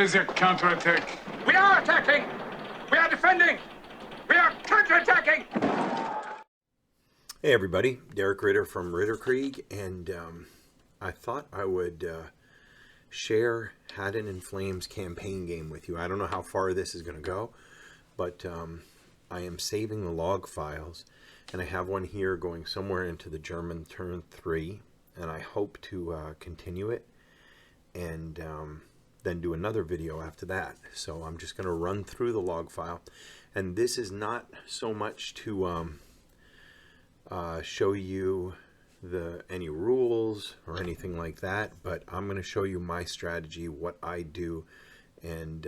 is your counterattack? We are attacking! We are defending! We are counterattacking! Hey everybody, Derek Ritter from Ritterkrieg, and I thought I would share Hatten in Flames campaign game with you. I don't know how far this is going to go, but I am saving the log files, and I have one here going somewhere into the German turn 3, and I hope to continue it and then do another video after that. So I'm just going to run through the log file, and this is not so much to show you any rules or anything like that, but I'm going to show you my strategy, what I do, and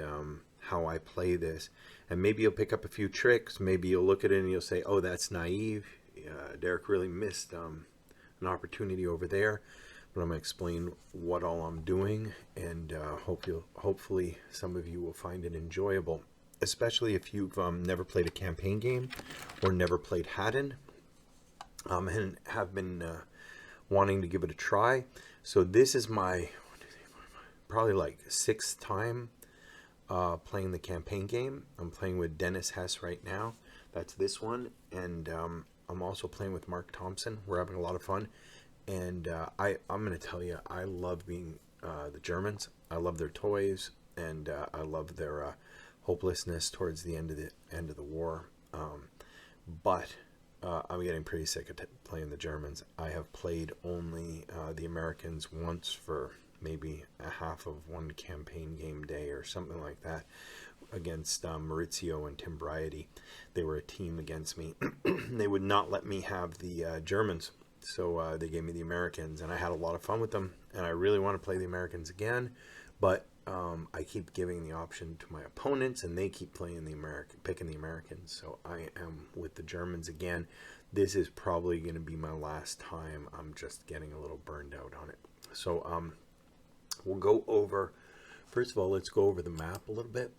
how I play this. And maybe you'll pick up a few tricks. Maybe you'll look at it and you'll say, oh, that's naive. Derek really missed an opportunity over there. But I'm going to explain what all I'm doing, and hopefully some of you will find it enjoyable, especially if you've never played a campaign game or never played Hatten. And have been wanting to give it a try. So this is my probably like 6th time playing the campaign game. I'm playing with Dennis Hess right now. That's this one. And I'm also playing with Mark Thompson. We're having a lot of fun. And I'm going to tell you, I love being the Germans. I love their toys, and I love their hopelessness towards the end of the war. But I'm getting pretty sick of playing the Germans. I have played only the Americans once for maybe a half of one campaign game day or something like that against Maurizio and Tim Briety. They were a team against me. They would not let me have the Germans, so they gave me the Americans, and I had a lot of fun with them, and I really want to play the Americans again, but I keep giving the option to my opponents, and they keep picking the Americans. So I am with the Germans again. This is probably going to be my last time. I'm just getting a little burned out on it. So we'll go over, first of all, let's go over the map a little bit.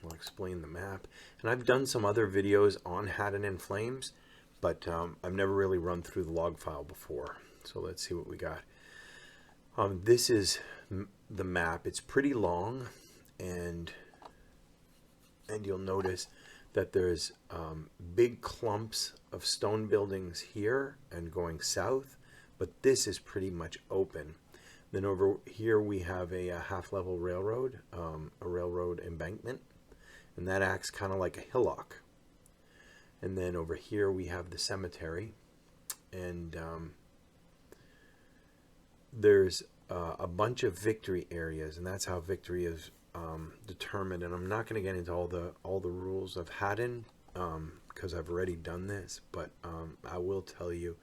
I'll explain the map. And I've done some other videos on Hatten in Flames, but I've never really run through the log file before. So let's see what we got. This is the map. It's pretty long, and you'll notice that there's big clumps of stone buildings here and going south, but this is pretty much open. Then over here we have a half-level railroad, a railroad embankment, and that acts kind of like a hillock. And then over here we have the cemetery, and there's a bunch of victory areas, and that's how victory is determined. And I'm not going to get into all the rules of Hatten because I've already done this, but I will tell you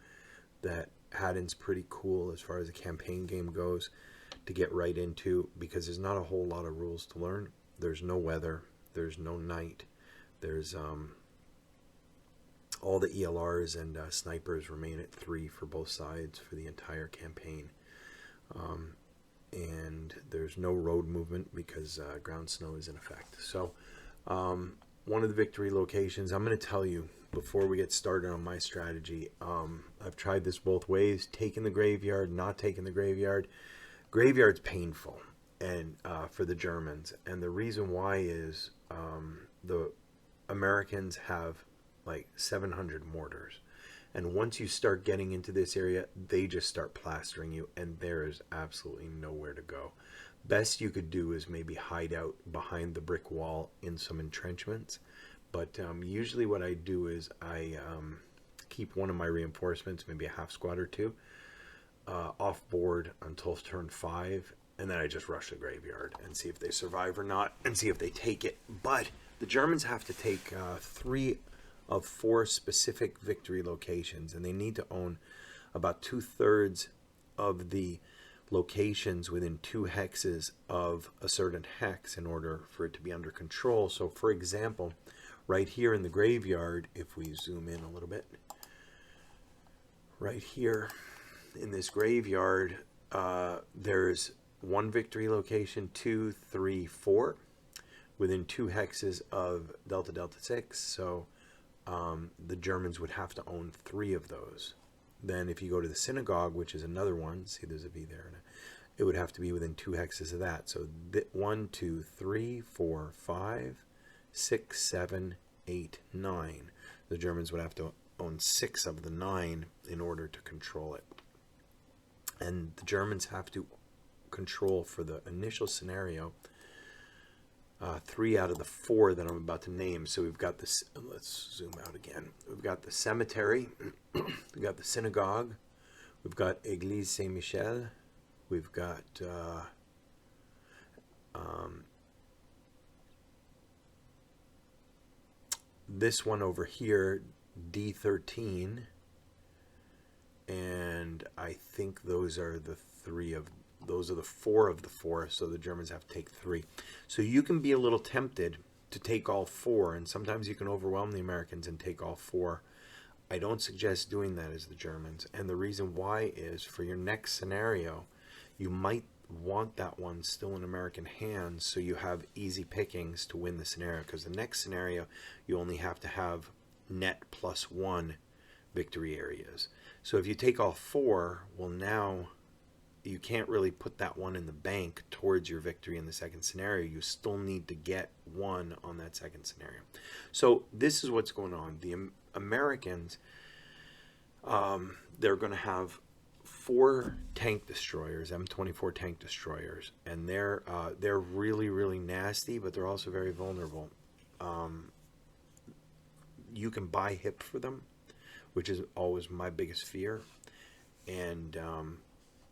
that Hatten's pretty cool as far as a campaign game goes to get right into, because there's not a whole lot of rules to learn. There's no weather, there's no night, there's all the ELRs and snipers remain at 3 for both sides for the entire campaign. And there's no road movement because ground snow is in effect. So one of the victory locations, I'm going to tell you before we get started on my strategy, I've tried this both ways, taking the graveyard, not taking the graveyard. Graveyard's painful and for the Germans, and the reason why is the Americans have like 700 mortars, and once you start getting into this area, they just start plastering you, and there is absolutely nowhere to go. Best you could do is maybe hide out behind the brick wall in some entrenchments, but usually what I do is I keep one of my reinforcements, maybe a half squad or 2, off board until turn 5, and then I just rush the graveyard and see if they survive or not, and see if they take it. But the Germans have to take 3 of 4 specific victory locations, and they need to own about 2/3 of the locations within 2 hexes of a certain hex in order for it to be under control. So for example, right here in the graveyard, if we zoom in a little bit, right here in this graveyard, there's 1 victory location, 2, 3, 4 within 2 hexes of Delta Delta 6. So the Germans would have to own 3 of those. Then if you go to the synagogue, which is another one, see there's a V there, it would have to be within 2 hexes of that. So 1, 2, 3, 4, 5, 6, 7, 8, 9. The Germans would have to own 6 of the 9 in order to control it. And the Germans have to control, for the initial scenario, 3 out of the 4 that I'm about to name. So we've got this, let's zoom out again. We've got the cemetery, we've got the synagogue, we've got Église Saint-Michel, we've got this one over here, D13, and I think those are the 4 of the 4, so the Germans have to take 3. So you can be a little tempted to take all 4, and sometimes you can overwhelm the Americans and take all 4. I don't suggest doing that as the Germans, and the reason why is, for your next scenario, you might want that one still in American hands so you have easy pickings to win the scenario, because the next scenario you only have to have net +1 victory areas. So if you take all 4, well, now you can't really put that one in the bank towards your victory in the second scenario. You still need to get 1 on that second scenario. So this is what's going on. The Americans, they're going to have 4 tank destroyers, M24 tank destroyers, and they're really, really nasty, but they're also very vulnerable. You can buy HIP for them, which is always my biggest fear, and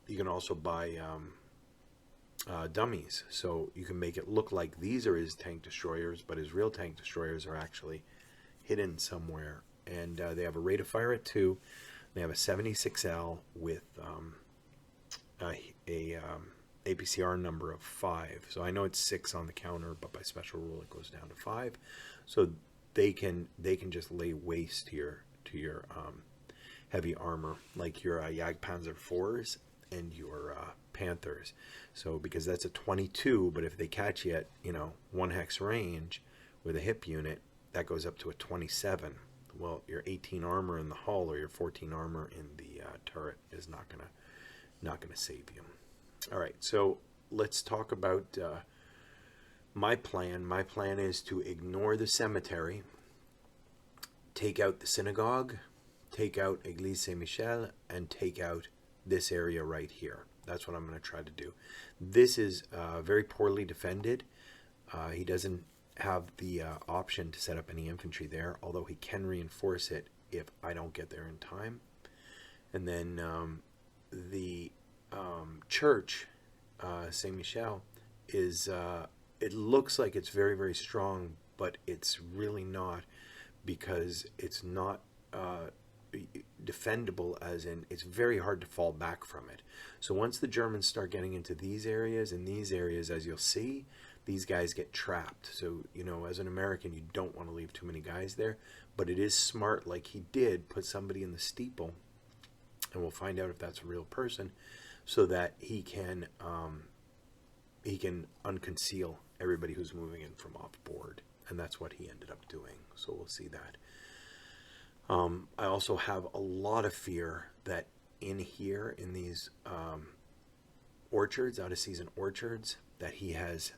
you can also buy dummies, so you can make it look like these are his tank destroyers, but his real tank destroyers are actually hidden somewhere. And they have a rate of fire at 2. They have a 76L with a APCR number of 5. So I know it's 6 on the counter, but by special rule it goes down to 5. So they can just lay waste here to your heavy armor, like your Jagdpanzer 4s and your Panthers. So because that's a 22, but if they catch you at 1 hex range with a HIP unit, that goes up to a 27. Well, your 18 armor in the hull or your 14 armor in the turret is not gonna save you. All right, so let's talk about my plan. My plan is to ignore the cemetery, take out the synagogue, take out Église Saint-Michel, and take out this area right here. That's what I'm going to try to do. This is very poorly defended. He doesn't have the option to set up any infantry there, although he can reinforce it if I don't get there in time. And then the church, Saint Michel, is it looks like it's very, very strong, but it's really not, because it's not defendable, as in it's very hard to fall back from it. So once the Germans start getting into these areas, as you'll see, these guys get trapped. So, as an American, you don't want to leave too many guys there, but it is smart, like he did, put somebody in the steeple, and we'll find out if that's a real person, so that he can unconceal everybody who's moving in from off board, and that's what he ended up doing. So we'll see that. I also have a lot of fear that in here, in these orchards, out of season orchards, that he has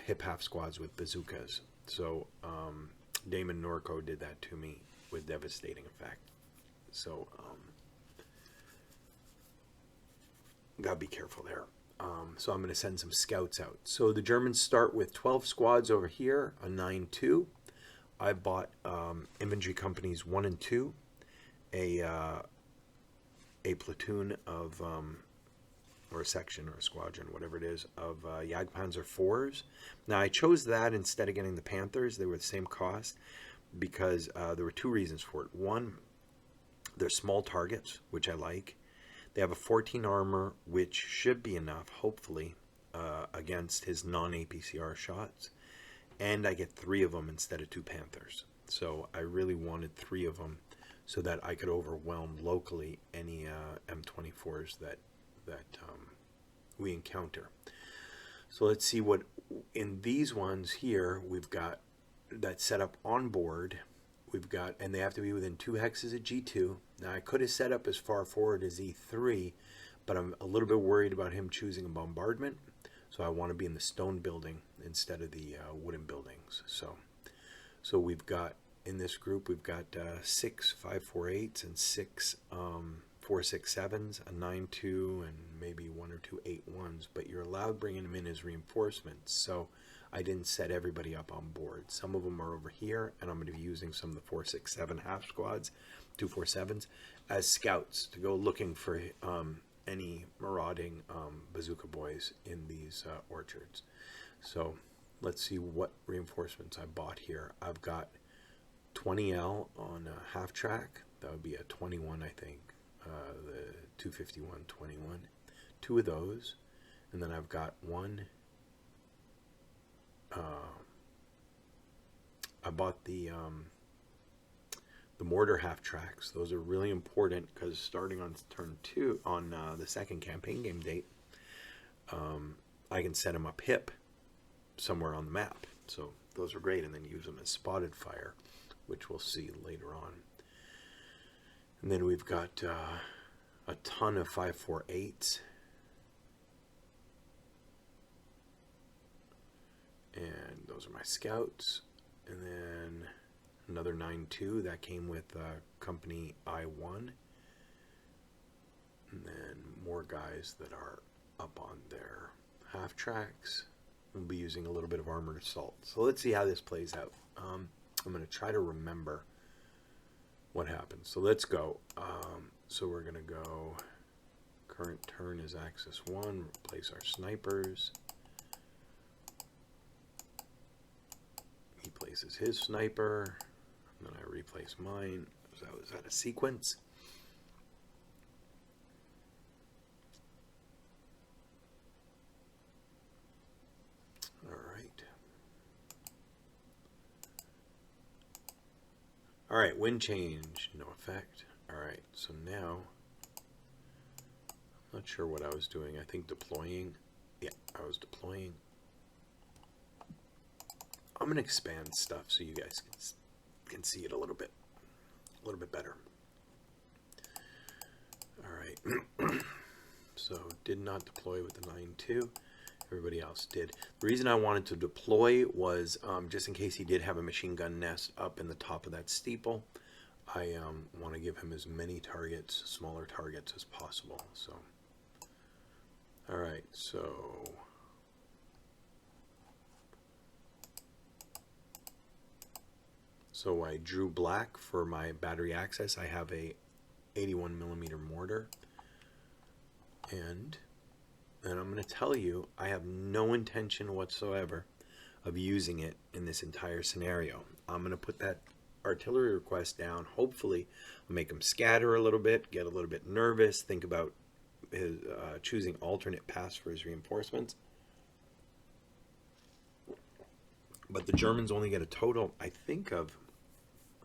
hip half squads with bazookas. So Damon Norco did that to me with devastating effect. So gotta be careful there. So I'm going to send some scouts out. So the Germans start with 12 squads over here, a 9-2. I bought infantry companies 1 and 2, a platoon of, or a section or a squadron, whatever it is, of Jagdpanzer 4s. Now I chose that instead of getting the Panthers. They were the same cost because there were 2 reasons for it. One, they're small targets, which I like. They have a 14 armor, which should be enough, hopefully, against his non-APCR shots. And I get 3 of them instead of 2 Panthers. So I really wanted 3 of them so that I could overwhelm locally any M24s that we encounter. So let's see what, in these ones here, we've got that set up on board. We've got, and they have to be within 2 hexes of G2. Now I could have set up as far forward as E3, but I'm a little bit worried about him choosing a bombardment. So I want to be in the stone building instead of the wooden buildings. So we've got, in this group, we've got 6 5.48s and 6 4.67s, a 9.2, and maybe 1 or 2 8.1s. But you're allowed bringing them in as reinforcements. So I didn't set everybody up on board. Some of them are over here, and I'm going to be using some of the 4.67 half squads, 2.47s, as scouts to go looking for any marauding bazooka boys in these orchards. So let's see what reinforcements I bought here. I've got 20L on a half track. That would be a 21, I think. The 251 21. 2 of those. And then I've got one. I bought the mortar half tracks. Those are really important because starting on turn 2, on the second campaign game date, I can set them up hip somewhere on the map. So those are great, and then use them as spotted fire, which we'll see later on. And then we've got a ton of 5.48s. And those are my scouts. And then another 9.2 that came with company I1. And then more guys that are up on their half tracks. We'll be using a little bit of armored assault. So let's see how this plays out. I'm going to try to remember what happens. So let's go. So we're going to go, current turn is axis 1, replace our snipers. He places his sniper, and then I replace mine. Is that a sequence? All right, wind change, no effect. All right, so now, I'm not sure what I was doing. I think deploying. Yeah, I was deploying. I'm going to expand stuff so you guys can see it a little bit better. All right, so did not deploy with the 9.2. Everybody else did. The reason I wanted to deploy was just in case he did have a machine gun nest up in the top of that steeple. I want to give him as many targets, smaller targets as possible. So, all right, so I drew black for my battery access. I have a 81mm mortar, and I'm going to tell you, I have no intention whatsoever of using it in this entire scenario. I'm going to put that artillery request down. Hopefully, I'll make him scatter a little bit, get a little bit nervous, think about his choosing alternate paths for his reinforcements. But the Germans only get a total, I think, of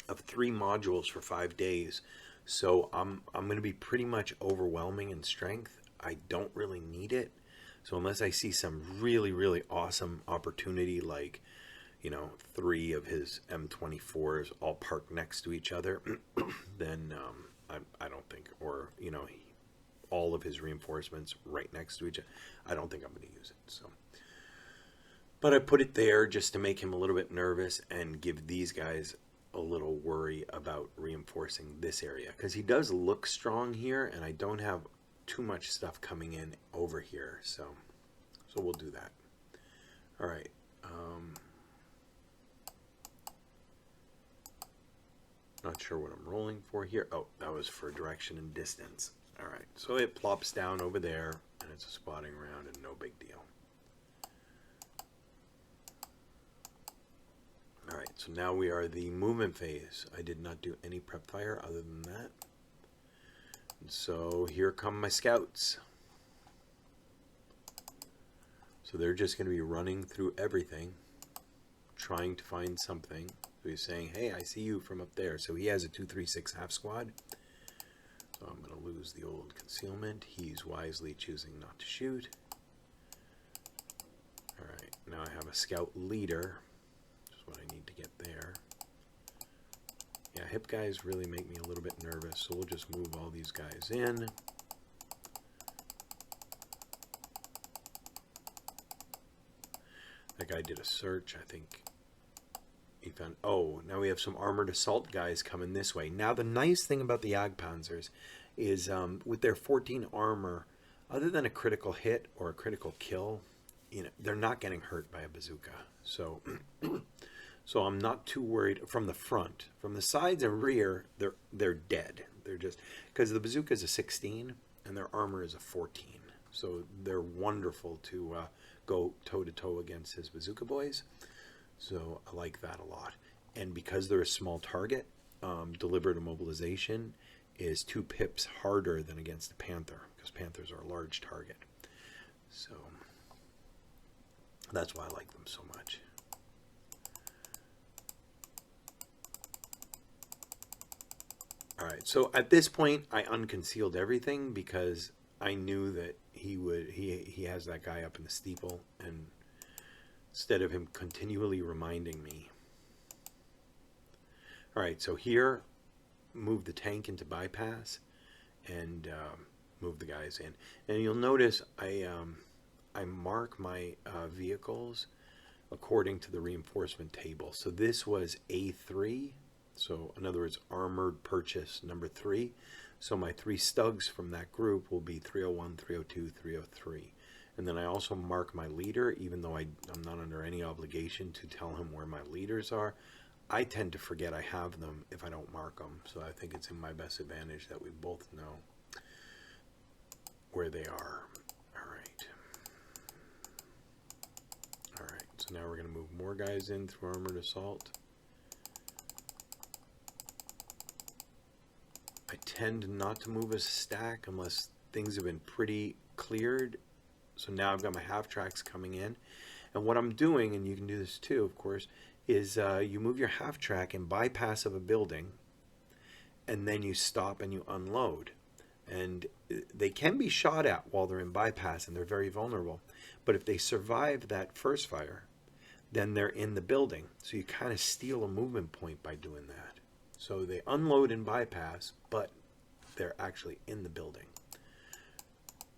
3 modules for 5 days. So I'm going to be pretty much overwhelming in strength. I don't really need it. So unless I see some really, really awesome opportunity, like, 3 of his M24s all parked next to each other, then I don't think, or, all of his reinforcements right next to each other, I don't think I'm going to use it. So, but I put it there just to make him a little bit nervous and give these guys a little worry about reinforcing this area, because he does look strong here, and I don't have too much stuff coming in over here, so we'll do that. All right. Not sure what I'm rolling for here. Oh, that was for direction and distance. All right, so it plops down over there, and it's a spotting round, and no big deal. All right, so now we are the movement phase. I did not do any prep fire other than that. And so here come my scouts. So they're just going to be running through everything, trying to find something. So he's saying, hey, I see you from up there. So he has a 236 half squad. So I'm going to lose the old concealment. He's wisely choosing not to shoot. All right, now I have a scout leader, which is what I need to get there. Yeah, hip guys really make me a little bit nervous, so we'll just move all these guys in. That guy did a search, I think. He found, oh, now we have some armored assault guys coming this way. Now the nice thing about the Jagdpanzers is with their 14 armor, other than a critical hit or a critical kill, they're not getting hurt by a bazooka. So so I'm not too worried from the front. From the sides and rear, they're dead. They're just, because the bazooka is a 16 and their armor is a 14. So they're wonderful to go toe-to-toe against his bazooka boys. So I like that a lot. And because they're a small target, deliberate immobilization is 2 pips harder than against the Panther, because Panthers are a large target. So that's why I like them so much. All right, so at this point, I unconcealed everything because I knew that he has that guy up in the steeple, and instead of him continually reminding me. All right, so here, move the tank into bypass and move the guys in. And you'll notice I mark my vehicles according to the reinforcement table. So this was A3. So in other words, armored purchase number 3. So my 3 Stugs from that group will be 301, 302, 303. And then I also mark my leader, even though I'm not under any obligation to tell him where my leaders are. I tend to forget I have them if I don't mark them. So I think it's in my best advantage that we both know where they are. All right. All right. So now we're going to move more guys in through armored assault. I tend not to move a stack unless things have been pretty cleared. So now I've got my half tracks coming in. And what I'm doing, and you can do this too, of course, is you move your half track in bypass of a building, and then you stop and you unload. And they can be shot at while they're in bypass, and they're very vulnerable. But if they survive that first fire, then they're in the building. So you kind of steal a movement point by doing that. So they unload in bypass, but they're actually in the building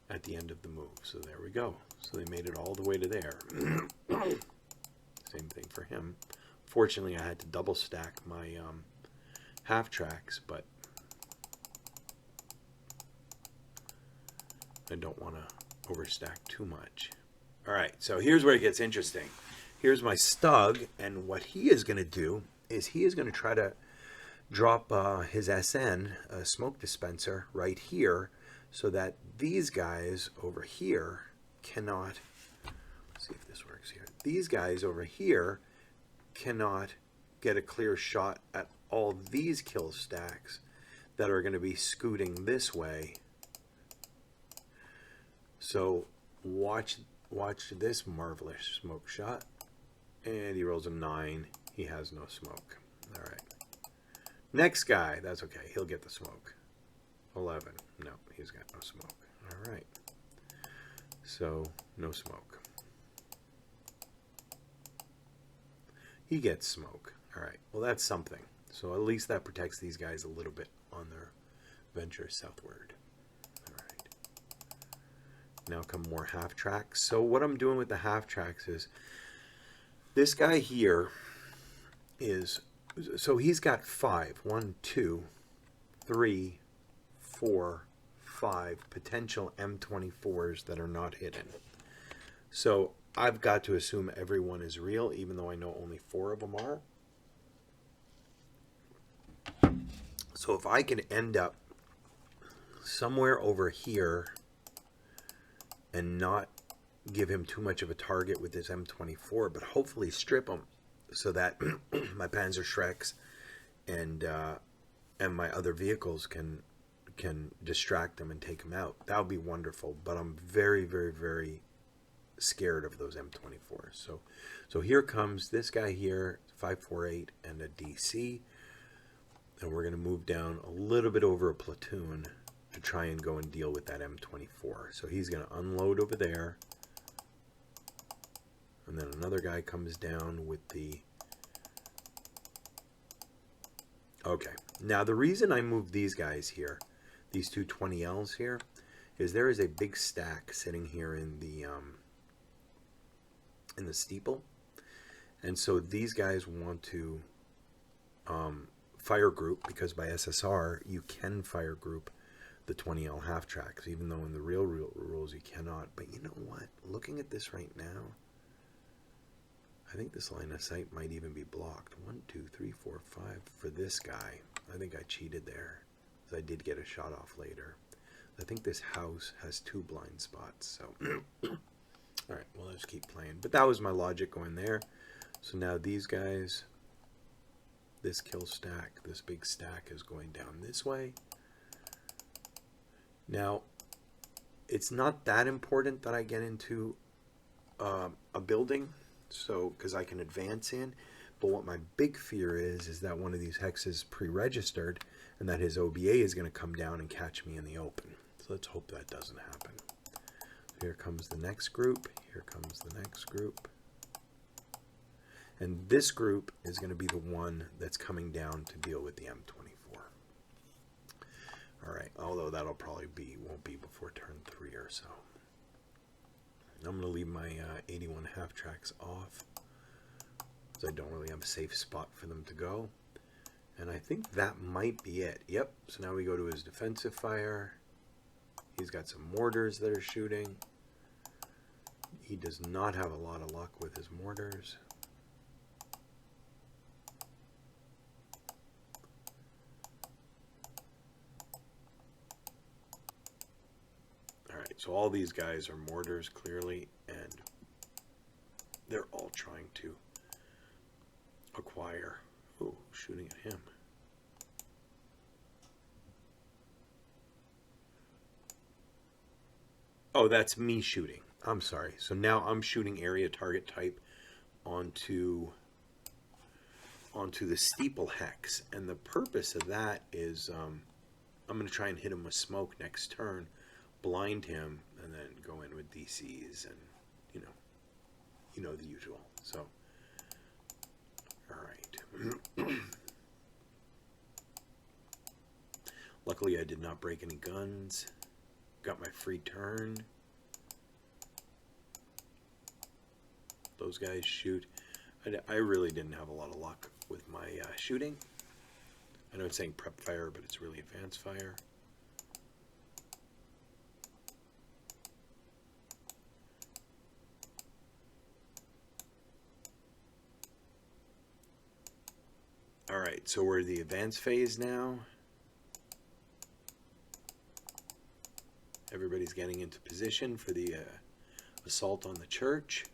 at the end of the move. So there we go. So they made it all the way to there. Same thing for him. Fortunately, I had to double stack my half tracks, but I don't want to overstack too much. All right, so here's where it gets interesting. Here's my Stug, and what he is going to do is he is going to try to drop his SN, a smoke dispenser, right here, so that these guys over here cannot, let's see if this works here, these guys over here cannot get a clear shot at all these kill stacks that are going to be scooting this way. So watch this marvelous smoke shot. And he rolls a 9. He has no smoke. All right. Next guy, that's okay. He'll get the smoke. 11. No, he's got no smoke. All right. So, no smoke. He gets smoke. All right. Well, that's something. So at least that protects these guys a little bit on their venture southward. All right. Now come more half tracks. So what I'm doing with the half tracks is this guy here is, so he's got 5. 1, 2, 3, 4, 5 potential M24s that are not hidden. So I've got to assume everyone is real, even though I know only 4 of them are. So if I can end up somewhere over here and not give him too much of a target with his M24, but hopefully strip him so that my Panzer Shreks and my other vehicles can distract them and take them out. That would be wonderful. But I'm very, very, very scared of those M24s. So here comes this guy here, 548 and a DC, and we're going to move down a little bit over a platoon to try and go and deal with that M24. So he's going to unload over there. And then another guy comes down with the... Okay. Now the reason I moved these guys here, these two 20Ls here, is there is a big stack sitting here in the steeple. And so these guys want to fire group, because by SSR you can fire group the 20L half tracks, even though in the real rules you cannot. But you know what? Looking at this right now, I think this line of sight might even be blocked. 1, 2, 3, 4, 5 for this guy. I think I cheated there, because I did get a shot off later. I think this house has 2 blind spots. So, all right, well, let's keep playing. But that was my logic going there. So now these guys, this kill stack, this big stack is going down this way. Now, it's not that important that I get into a building, so because I can advance in. But what my big fear is that one of these hexes pre-registered, and that his OBA is going to come down and catch me in the open. So let's hope that doesn't happen. Here comes the next group. Here comes the next group. And this group is going to be the one that's coming down to deal with the M24. All right, although that'll probably won't be before turn 3 or so. I'm going to leave my 81 half tracks off, because I don't really have a safe spot for them to go. And I think that might be it. Yep, so now we go to his defensive fire. He's got some mortars that are shooting. He does not have a lot of luck with his mortars. So all these guys are mortars, clearly, and they're all trying to acquire. Oh, shooting at him. Oh, that's me shooting. I'm sorry. So now I'm shooting area target type onto the steeple hex. And the purpose of that is I'm going to try and hit him with smoke next turn, blind him, and then go in with DCs and, you know the usual. So, all right. Luckily, I did not break any guns. Got my free turn. Those guys shoot. I really didn't have a lot of luck with my shooting. I know it's saying prep fire, but it's really advanced fire. All right, so we're in the advanced phase now. Everybody's getting into position for the assault on the church.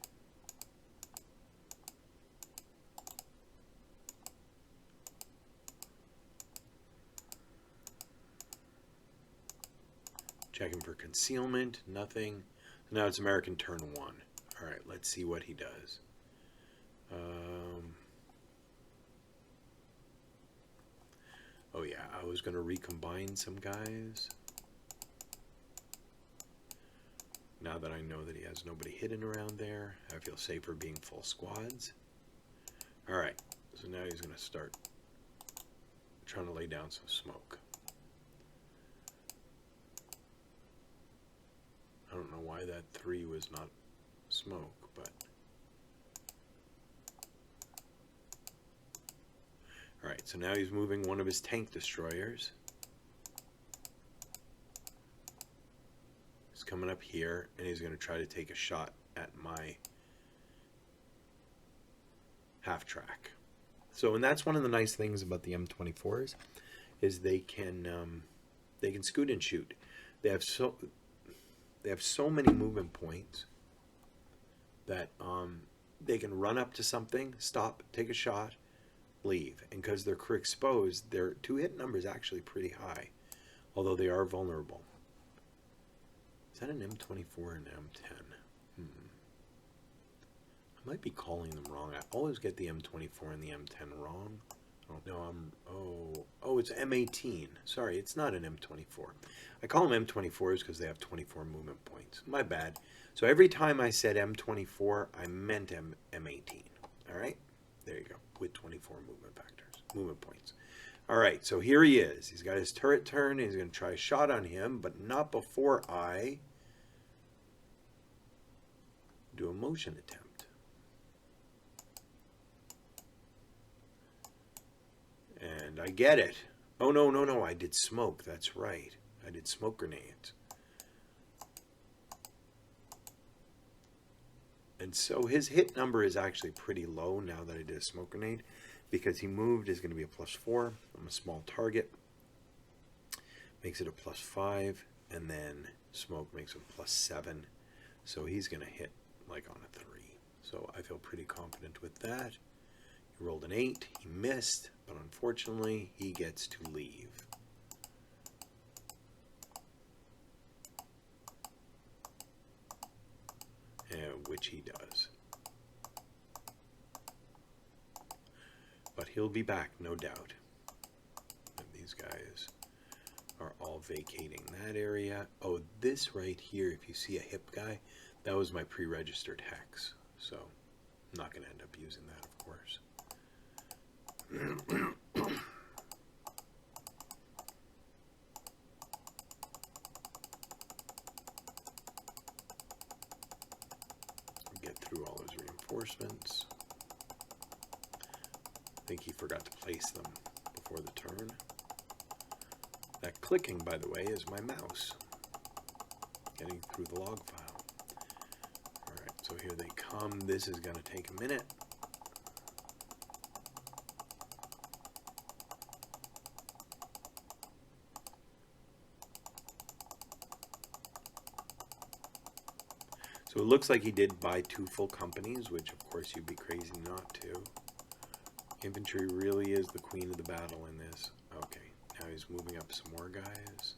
Checking for concealment, nothing. Now it's American turn 1. All right, let's see what he does. Oh yeah, I was going to recombine some guys. Now that I know that he has nobody hidden around there, I feel safer being full squads. All right, so now he's going to start trying to lay down some smoke. I don't know why that 3 was not smoke, but... Alright, so now he's moving one of his tank destroyers. He's coming up here, and he's going to try to take a shot at my half track. So, and that's one of the nice things about the M24s, is they can scoot and shoot. They have so many movement points that they can run up to something, stop, take a shot, leave. And because they're crew exposed, their 2-hit number is actually pretty high, although they are vulnerable. Is that an M24 or an M10? I might be calling them wrong. I always get the M24 and the M10 wrong. Oh, no, oh, it's M18. Sorry, it's not an M24. I call them M24s because they have 24 movement points. My bad. So every time I said M24, I meant M18. All right? There you go. With 24 movement points. All right, so here he is. He's got his turret turn. He's going to try a shot on him, but not before I do a motion attempt. And I get it. Oh, no, no, no. I did smoke. That's right. I did smoke grenades. And so his hit number is actually pretty low now that I did a smoke grenade, because he moved is going to be a +4. I'm a small target. Makes it a +5. And then smoke makes it a +7. So he's going to hit like on a 3. So I feel pretty confident with that. He rolled an 8. He missed. But unfortunately, he gets to leave. Which he does. But he'll be back, no doubt. And these guys are all vacating that area. Oh, this right here, if you see a hip guy, that was my pre-registered hex. So I'm not going to end up using that, of course. Get through all his reinforcements. I think he forgot to place them before the turn. That clicking, by the way, is my mouse getting through the log file. Alright, so here they come. This is going to take a minute. So it looks like he did buy 2 full companies, which of course you'd be crazy not to. Infantry really is the queen of the battle in this. Okay, now he's moving up some more guys.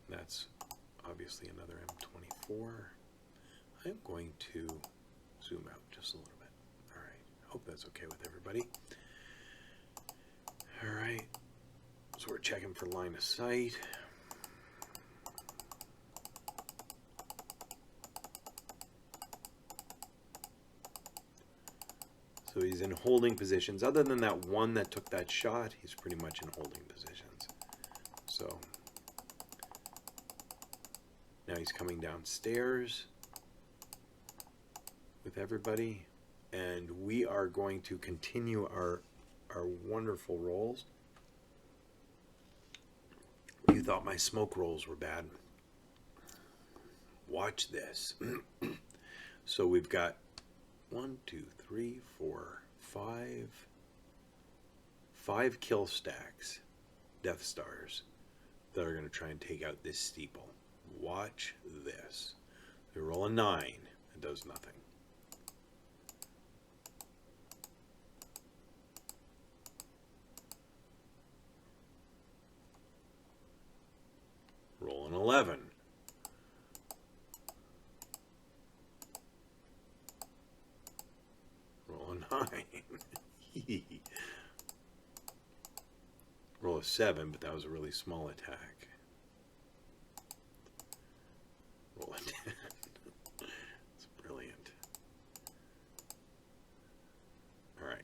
That's obviously another M24. I'm going to zoom out just a little bit. Alright, hope that's okay with everybody. Alright, so we're checking for line of sight. So he's in holding positions. Other than that one that took that shot, he's pretty much in holding positions. So now he's coming downstairs with everybody. And we are going to continue our wonderful rolls. You thought my smoke rolls were bad. Watch this. So we've got 1, 2, 3, 4, 5 kill stacks, Death Stars, that are going to try and take out this steeple. Watch this. They roll a 9. It does nothing. Roll an 11. Roll a 9. Roll a 7, but that was a really small attack. Roll a 10. It's brilliant. Alright.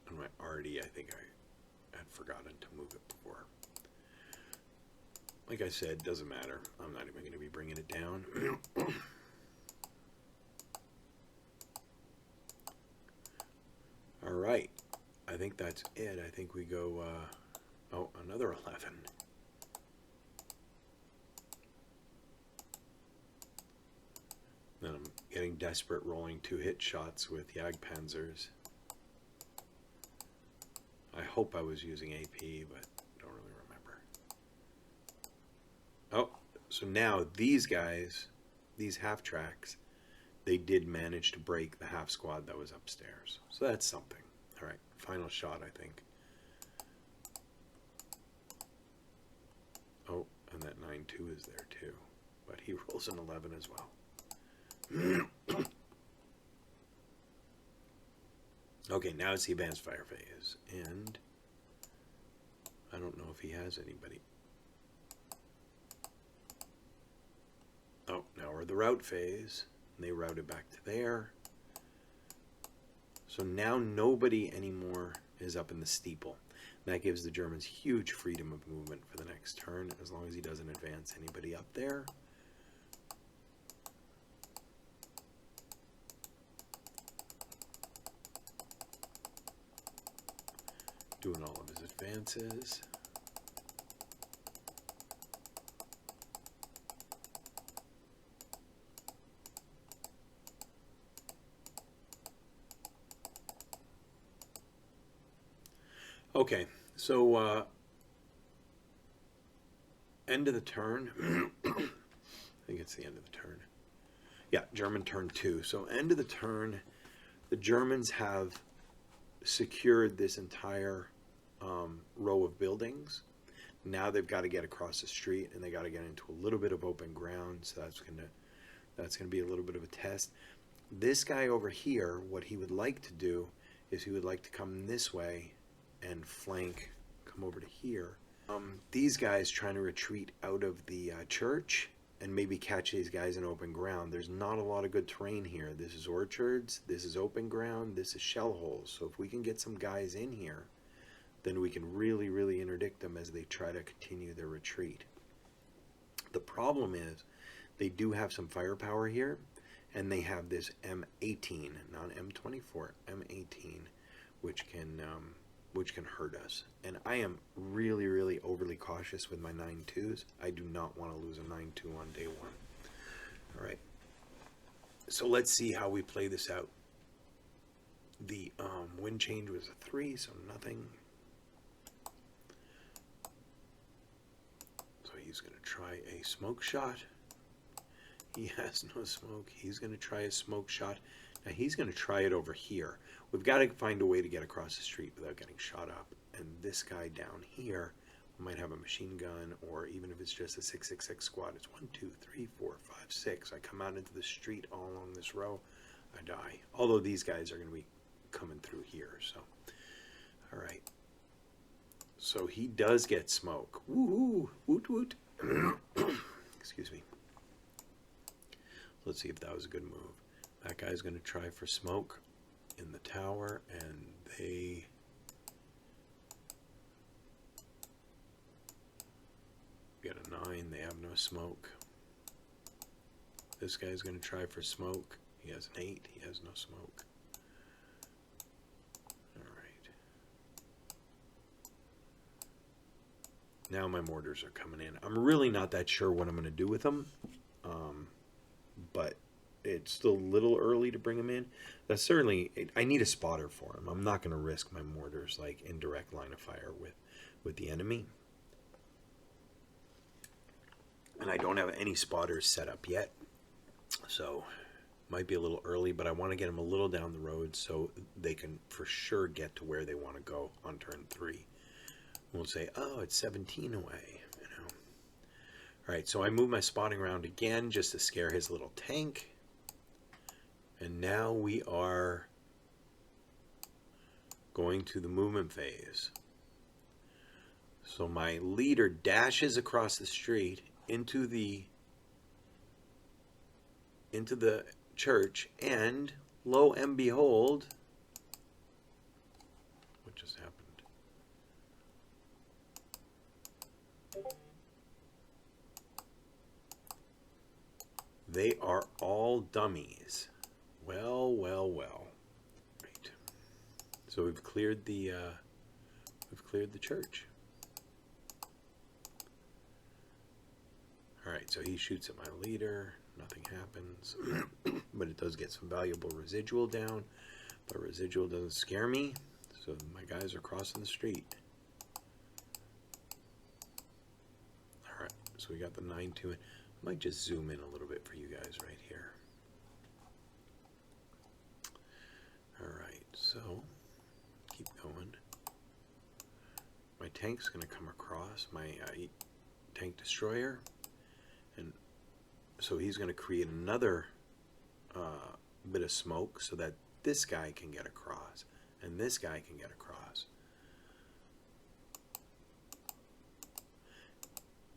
On my arty, I think I had forgotten to move it before. Like I said, doesn't matter. I'm not even going to be bringing it down. Alright. I think that's it. I think we go, oh, another 11. Then I'm getting desperate rolling 2-hit shots with Jagdpanzers. I hope I was using AP, but don't really remember. Oh, so now these guys, these half-tracks, they did manage to break the half squad that was upstairs. So that's something. All right, final shot, I think. Oh, and that 9-2 is there too. But he rolls an 11 as well. Okay, now it's the advanced fire phase. And I don't know if he has anybody. Oh, now we're at the route phase. And they routed back to there. So now nobody anymore is up in the steeple. That gives the Germans huge freedom of movement for the next turn, as long as he doesn't advance anybody up there. doing all of his advances. Okay, so end of the turn. I think it's the end of the turn. Yeah, German turn 2. So end of the turn, the Germans have secured this entire row of buildings. Now they've got to get across the street, and they got to get into a little bit of open ground. So that's gonna be a little bit of a test. This guy over here, what he would like to do is he would like to come this way and flank, come over to here. These guys trying to retreat out of the church and maybe catch these guys in open ground. There's not a lot of good terrain here. This is orchards, this is open ground, this is shell holes. So if we can get some guys in here, then we can really, really interdict them as they try to continue their retreat. The problem is they do have some firepower here, and they have this M18, not M24, M18, which can hurt us. And I am really, really overly cautious with my 9.2s. I do not want to lose a 9.2 on day one. All right. So let's see how we play this out. The wind change was a 3, so nothing. So he's going to try a smoke shot. He has no smoke. He's going to try a smoke shot. Now he's going to try it over here. We've got to find a way to get across the street without getting shot up. And this guy down here might have a machine gun, or even if it's just a 666 squad, it's 1, 2, 3, 4, 5, 6. I come out into the street all along this row, I die. Although these guys are going to be coming through here. So, all right. So he does get smoke. Woohoo! Woot woot. Excuse me. Let's see if that was a good move. That guy's going to try for smoke in the tower, and they get a 9. They have no smoke. This guy's going to try for smoke. He has an 8. He has no smoke. All right. Now my mortars are coming in. I'm really not that sure what I'm going to do with them. But it's still a little early to bring them in. That's certainly, I need a spotter for them. I'm not going to risk my mortars like in direct line of fire with the enemy. And I don't have any spotters set up yet. So might be a little early, but I want to get them a little down the road so they can for sure get to where they want to go on turn 3. We'll say, oh, it's 17 away. All right, so I move my spotting around again just to scare his little tank. And now we are going to the movement phase. So my leader dashes across the street into the church, and lo and behold, what just happened? They are all dummies. Well, well, well. Right. So we've cleared the church. All right. So he shoots at my leader. Nothing happens, but it does get some valuable residual down. But residual doesn't scare me. So my guys are crossing the street. All right. So we got the 9-2 in. I might just zoom in a little bit for you guys right here. All right, so keep going. My tank's going to come across, my tank destroyer, and so he's going to create another bit of smoke so that this guy can get across, and this guy can get across.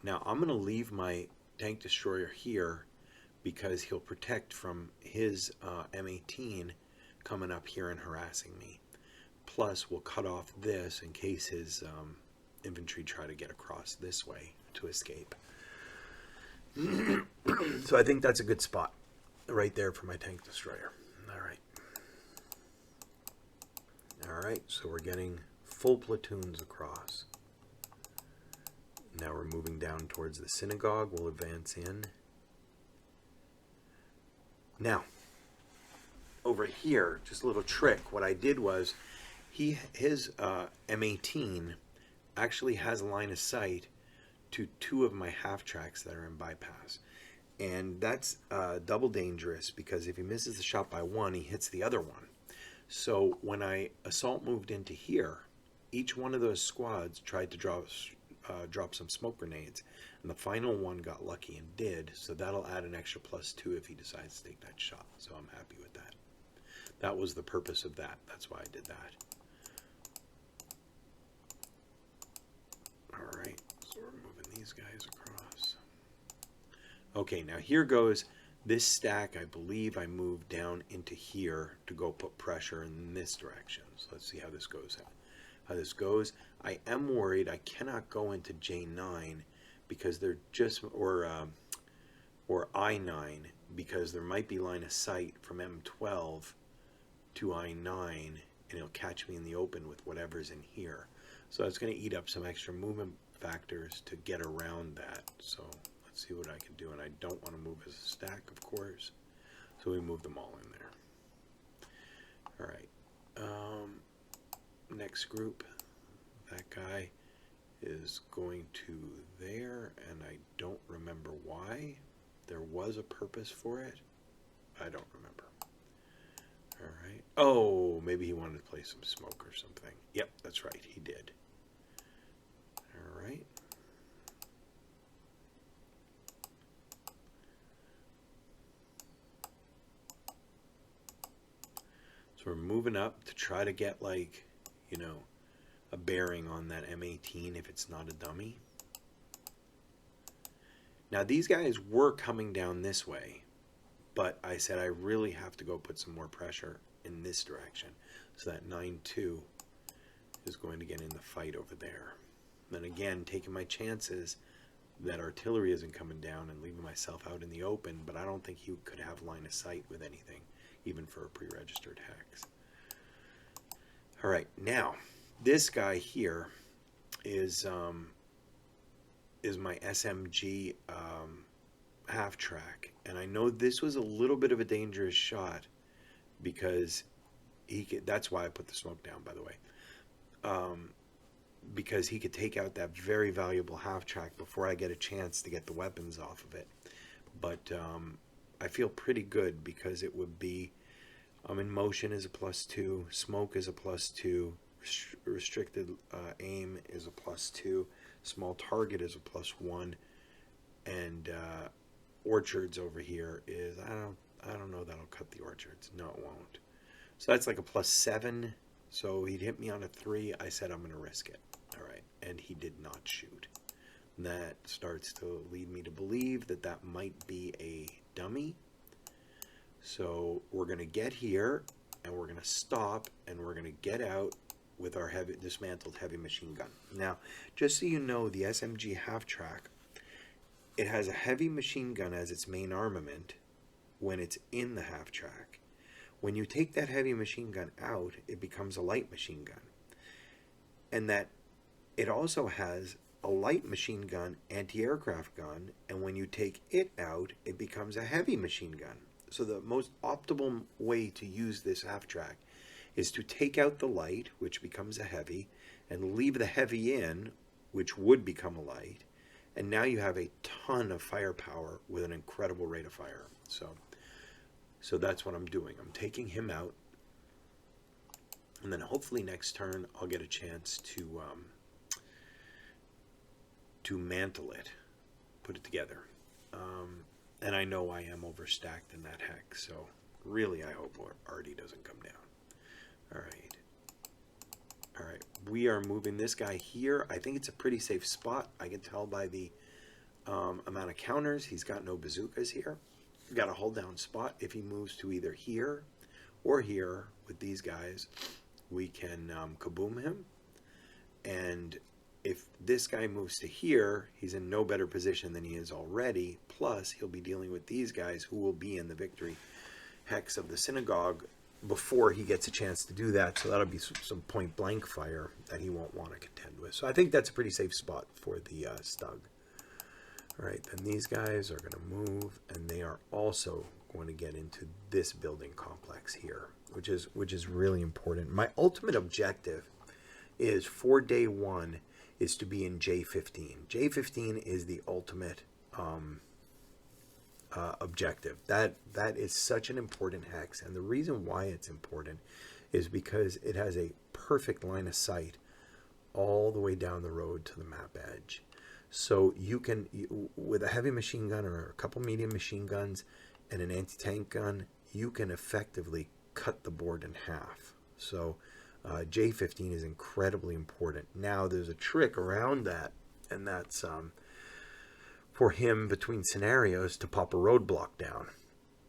Now I'm going to leave my tank destroyer here because he'll protect from his M18 coming up here and harassing me. Plus we'll cut off this in case his infantry try to get across this way to escape. So I think that's a good spot right there for my tank destroyer. All right, so we're getting full platoons across. Now we're moving down towards the synagogue. We'll advance in. Now, over here, just a little trick. What I did was, his M18 actually has a line of sight to two of my half tracks that are in bypass. And that's double dangerous, because if he misses the shot by one, he hits the other one. So when I assault moved into here, each one of those squads tried to drop some smoke grenades, and the final one got lucky and did, so that'll add an extra +2 if he decides to take that shot. So I'm happy with that. That was the purpose of that. That's why I did that. Alright, so we're moving these guys across. Okay, now here goes this stack. I believe I moved down into here to go put pressure in this direction. So let's see how this goes. I am worried I cannot go into J9 because they're just, or I9, because there might be line of sight from M12 to I9, and it'll catch me in the open with whatever's in here. So it's going to eat up some extra movement factors to get around that. So let's see what I can do. And I don't want to move as a stack, of course. So we move them all in there. All right. Next group, that guy is going to there, and I don't remember why. There was a purpose for it. I don't remember. All right. Oh, maybe he wanted to play some smoke or something. Yep, that's right. He did. All right. So we're moving up to try to get, like, you know, a bearing on that M18 if it's not a dummy. Now these guys were coming down this way, but I said I really have to go put some more pressure in this direction. So that 9-2 is going to get in the fight over there. Then again, taking my chances that artillery isn't coming down and leaving myself out in the open, but I don't think he could have line of sight with anything, even for a pre-registered hex. All right, now this guy here is my SMG half track, and I know this was a little bit of a dangerous shot because he could, that's why I put the smoke down, by the way, because he could take out that very valuable half track before I get a chance to get the weapons off of it. But I feel pretty good because it would be in motion is a +2, smoke is a +2, restricted aim is a +2, small target is a +1, and orchards over here is, I don't know that'll cut the orchards. No, it won't. So that's like a +7. So he'd hit me on a 3. I said I'm going to risk it. All right, and he did not shoot. And that starts to lead me to believe that that might be a dummy. So we're going to get here, and we're going to stop, and we're going to get out with our dismantled heavy machine gun. Now, just so you know, the SMG half-track, it has a heavy machine gun as its main armament when it's in the half-track. When you take that heavy machine gun out, it becomes a light machine gun. And that it also has a light machine gun, anti-aircraft gun, and when you take it out, it becomes a heavy machine gun. So the most optimal way to use this half-track is to take out the light, which becomes a heavy, and leave the heavy in, which would become a light, and now you have a ton of firepower with an incredible rate of fire. So that's what I'm doing. I'm taking him out, and then hopefully next turn I'll get a chance to mantle it, put it together. And I know I am overstacked in that hex, so really I hope Artie doesn't come down. All right, we are moving this guy here. I think it's a pretty safe spot. I can tell by the amount of counters. He's got no bazookas here. We've got a hold down spot. If he moves to either here or here with these guys, we can kaboom him. And if this guy moves to here, he's in no better position than he is already. Plus, he'll be dealing with these guys who will be in the victory hex of the synagogue before he gets a chance to do that. So that'll be some point blank fire that he won't want to contend with. So I think that's a pretty safe spot for the Stug. All right, then these guys are going to move, and they are also going to get into this building complex here, which is really important. My ultimate objective is for day one is to be in J15. J15 is the ultimate objective. That is such an important hex, and the reason why it's important is because it has a perfect line of sight all the way down the road to the map edge. So you can, with a heavy machine gun or a couple medium machine guns and an anti-tank gun, you can effectively cut the board in half. So J15 is incredibly important. Now there's a trick around that, and that's for him between scenarios to pop a roadblock down.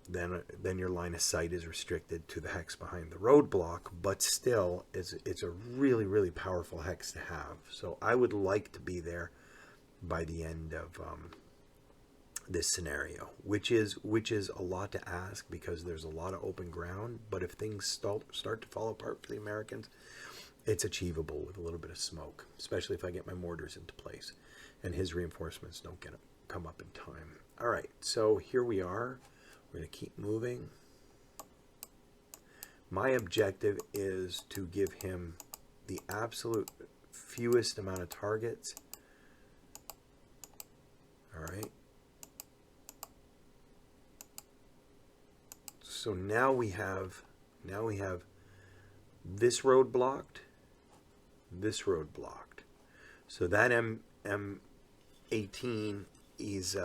Then your line of sight is restricted to the hex behind the roadblock, but still it's a really, really powerful hex to have. So I would like to be there by the end of this scenario, which is a lot to ask because there's a lot of open ground. But if things start to fall apart for the Americans, it's achievable with a little bit of smoke, especially if I get my mortars into place and his reinforcements don't come up in time. All right, so here we are. We're going to keep moving. My objective is to give him the absolute fewest amount of targets. All right. So now we have this road blocked, this road blocked. So that M18 is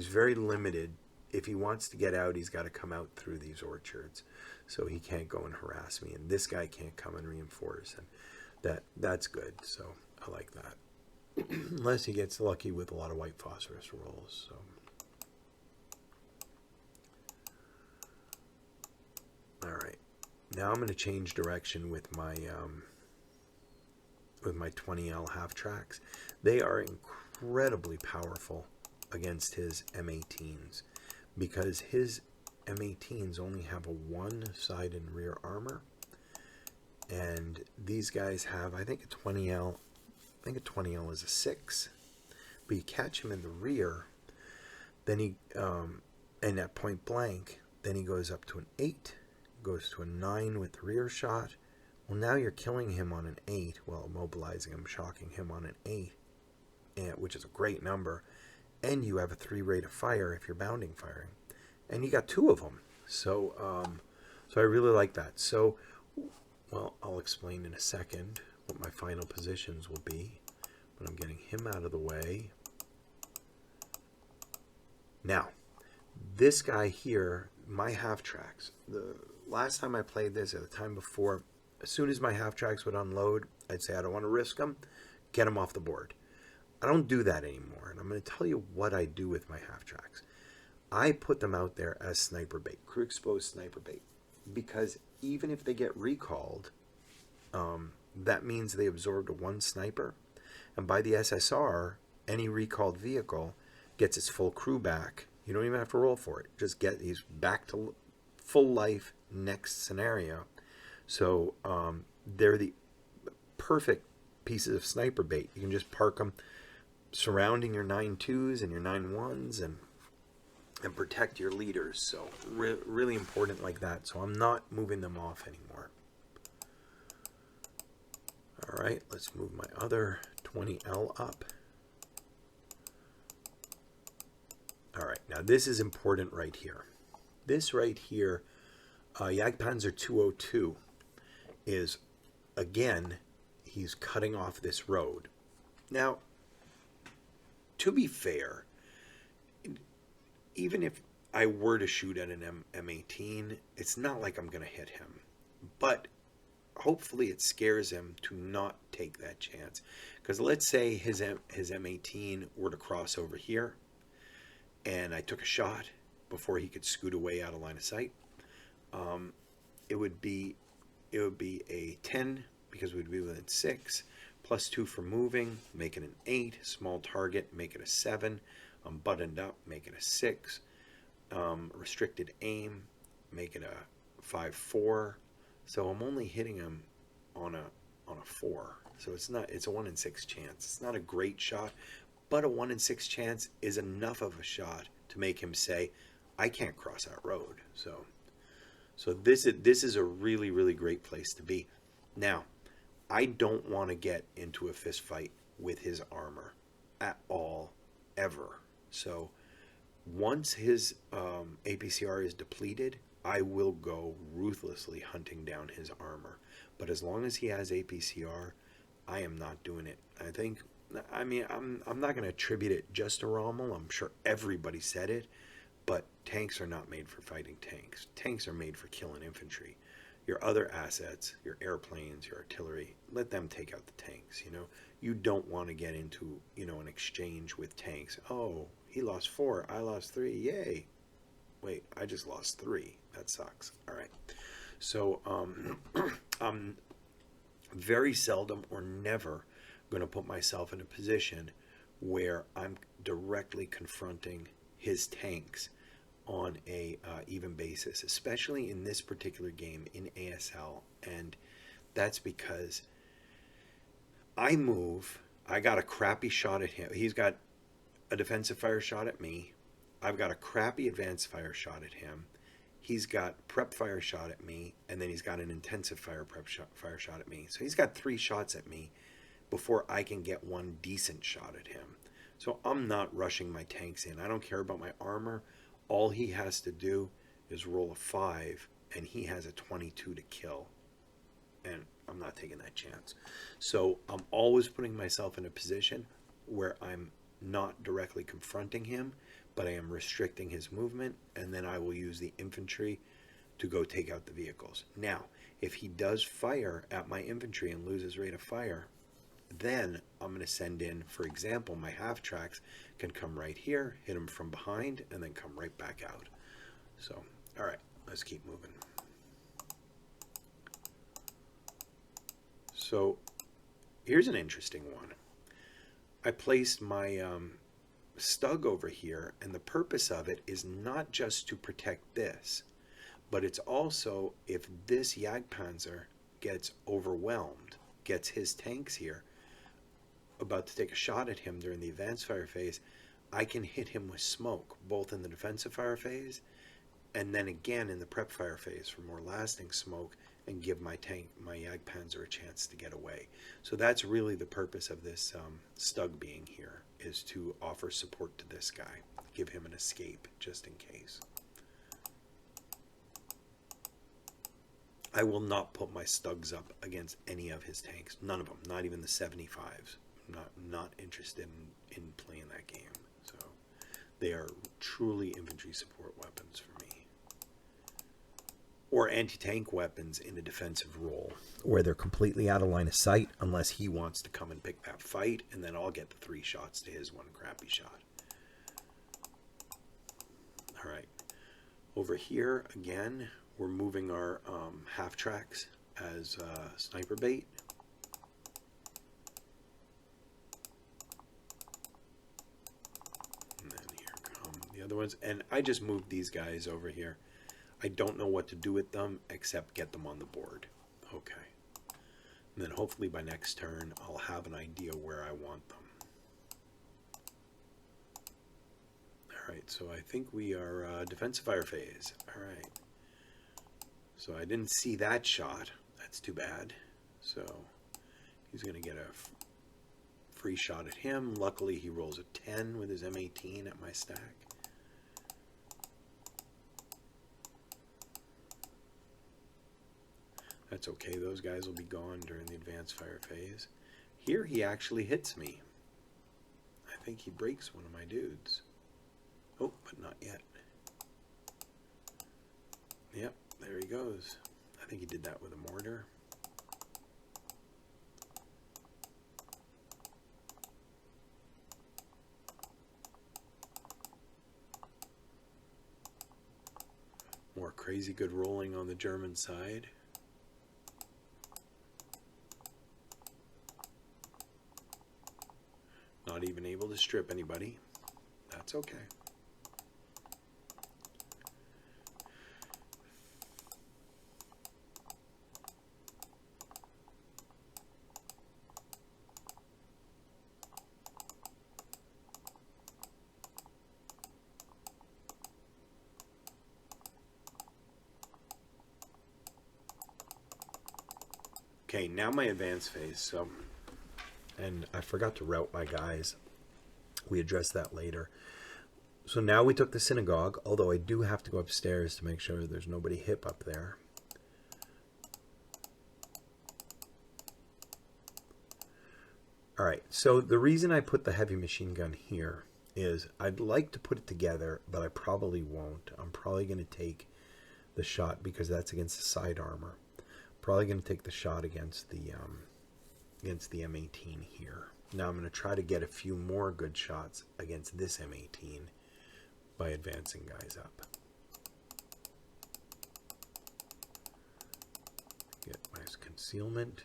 very limited. If he wants to get out, he's got to come out through these orchards. So he can't go and harass me, and this guy can't come and reinforce, and that's good. So I like that. Unless he gets lucky with a lot of white phosphorus rolls. So. All right, now I'm going to change direction with my 20L half tracks. They are incredibly powerful against his M18s because his M18s only have a one side and rear armor, and these guys have, I think a 20L is a 6, but you catch him in the rear, then he and at point blank, then he goes up to an 8, goes to a 9 with the rear shot. Well, now you're killing him on an 8, well, immobilizing him, shocking him on an 8, which is a great number, and you have a 3 rate of fire if you're bounding firing, and you got 2 of them. So I really like that. So, well, I'll explain in a second what my final positions will be, but I'm getting him out of the way. Now, this guy here, my half tracks, the last time I played this, or the time before, as soon as my half tracks would unload, I'd say I don't want to risk them, get them off the board. I don't do that anymore, and I'm going to tell you what I do with my half tracks. I put them out there as sniper bait, crew exposed sniper bait, because even if they get recalled, that means they absorbed 1 sniper, and by the SSR, any recalled vehicle gets its full crew back. You don't even have to roll for it. Just he's back to full life next scenario. So they're the perfect pieces of sniper bait. You can just park them surrounding your 9.2s and your 9.1s and protect your leaders. So really important like that. So I'm not moving them off anymore. All right, let's move my other 20L up. All right, now this is important right here. This right here, Jagdpanzer 202 is, again, he's cutting off this road. Now, to be fair, even if I were to shoot at an M18, it's not like I'm going to hit him. But hopefully it scares him to not take that chance. Because let's say his M18 were to cross over here, and I took a shot before he could scoot away out of line of sight. It would be a 10 because we'd be within 6, plus 2 for moving, make it an 8. Small target, make it a 7. Buttoned up, make it a 6. Restricted aim, make it a 5-4. So I'm only hitting him on a 4. So it's a 1 in 6 chance. It's not a great shot, but a 1 in 6 chance is enough of a shot to make him say, I can't cross that road. So this is a really, really great place to be. Now, I don't want to get into a fist fight with his armor at all, ever. So once his APCR is depleted, I will go ruthlessly hunting down his armor. But as long as he has APCR, I am not doing it. I'm not going to attribute it just to Rommel. I'm sure everybody said it, but tanks are not made for fighting tanks. Tanks are made for killing infantry. Your other assets, your airplanes, your artillery, let them take out the tanks. You don't want to get into an exchange with tanks. Oh, he lost 4, I lost 3, yay. Wait, I just lost 3. That sucks. All right. So I'm very seldom or never going to put myself in a position where I'm directly confronting his tanks on a even basis, especially in this particular game in ASL. And that's because I got a crappy shot at him. He's got a defensive fire shot at me. I've got a crappy advanced fire shot at him. He's got prep fire shot at me, and then he's got an intensive fire fire shot at me. So he's got 3 shots at me before I can get one decent shot at him. So I'm not rushing my tanks in. I don't care about my armor. All he has to do is roll a 5, and he has a 22 to kill. And I'm not taking that chance. So I'm always putting myself in a position where I'm not directly confronting him, but I am restricting his movement, and then I will use the infantry to go take out the vehicles. Now, if he does fire at my infantry and loses rate of fire, then I'm going to send in, for example, my half tracks can come right here, hit him from behind, and then come right back out. So, all right, let's keep moving. So, here's an interesting one. I placed my Stug over here, and the purpose of it is not just to protect this, but it's also if this Jagdpanzer gets overwhelmed, gets his tanks here, about to take a shot at him during the advanced fire phase, I can hit him with smoke, both in the defensive fire phase and then again in the prep fire phase for more lasting smoke, and give my Jagdpanzer a chance to get away. So that's really the purpose of this Stug being here, is to offer support to this guy, give him an escape just in case. I will not put my Stugs up against any of his tanks, none of them, not even the 75s. I'm not interested in playing that game. So they are truly infantry support weapons for me. Or anti-tank weapons in a defensive role, where they're completely out of line of sight unless he wants to come and pick that fight, and then I'll get the 3 shots to his 1 crappy shot. All right. Over here, again, we're moving our half tracks as sniper bait. And then here come the other ones. And I just moved these guys over here. I don't know what to do with them except get them on the board. Okay. And then hopefully by next turn I'll have an idea where I want them. Alright, so I think we are defensive fire phase. Alright. So I didn't see that shot. That's too bad. So he's going to get a free shot at him. Luckily he rolls a 10 with his M18 at my stack. That's okay, those guys will be gone during the advanced fire phase. Here he actually hits me. I think he breaks one of my dudes. Oh, but not yet. Yep, there he goes. I think he did that with a mortar. More crazy good rolling on the German side. Not even able to strip anybody. That's okay. Okay, now my advance phase. So, and I forgot to route my guys. We address that later. So now we took the synagogue, although I do have to go upstairs to make sure there's nobody hip up there. All right, so the reason I put the heavy machine gun here is I'd like to put it together, but I probably won't. I'm probably going to take the shot because that's against the side armor. Probably going to take the shot against the M18 here. Now I'm going to try to get a few more good shots against this M18 by advancing guys up. Get my concealment.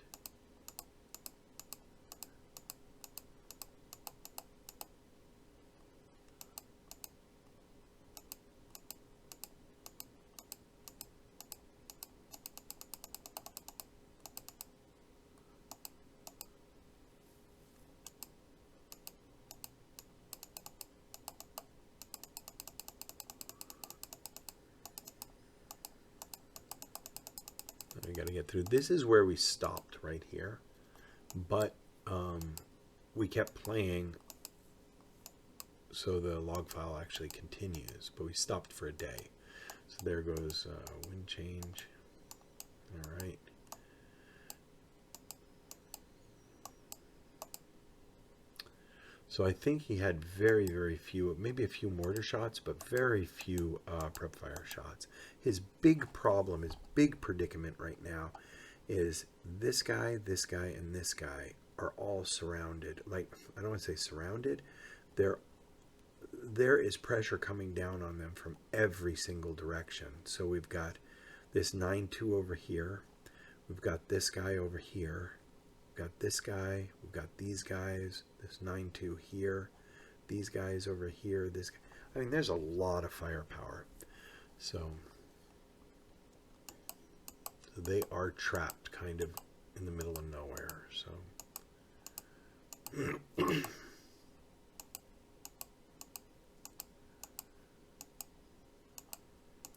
We got to get through. This is where we stopped right here, but we kept playing, so the log file actually continues, but we stopped for a day. So there goes wind change. All right. So I think he had very, very few, maybe a few mortar shots, but very few prep fire shots. His big problem, his big predicament right now is this guy, and this guy are all surrounded. Like, I don't want to say surrounded. There is pressure coming down on them from every single direction. So we've got this 9-2 over here. We've got this guy over here. We've got this guy. We've got these guys. This 9-2 here. These guys over here. This guy. I mean, there's a lot of firepower. So they are trapped kind of in the middle of nowhere. So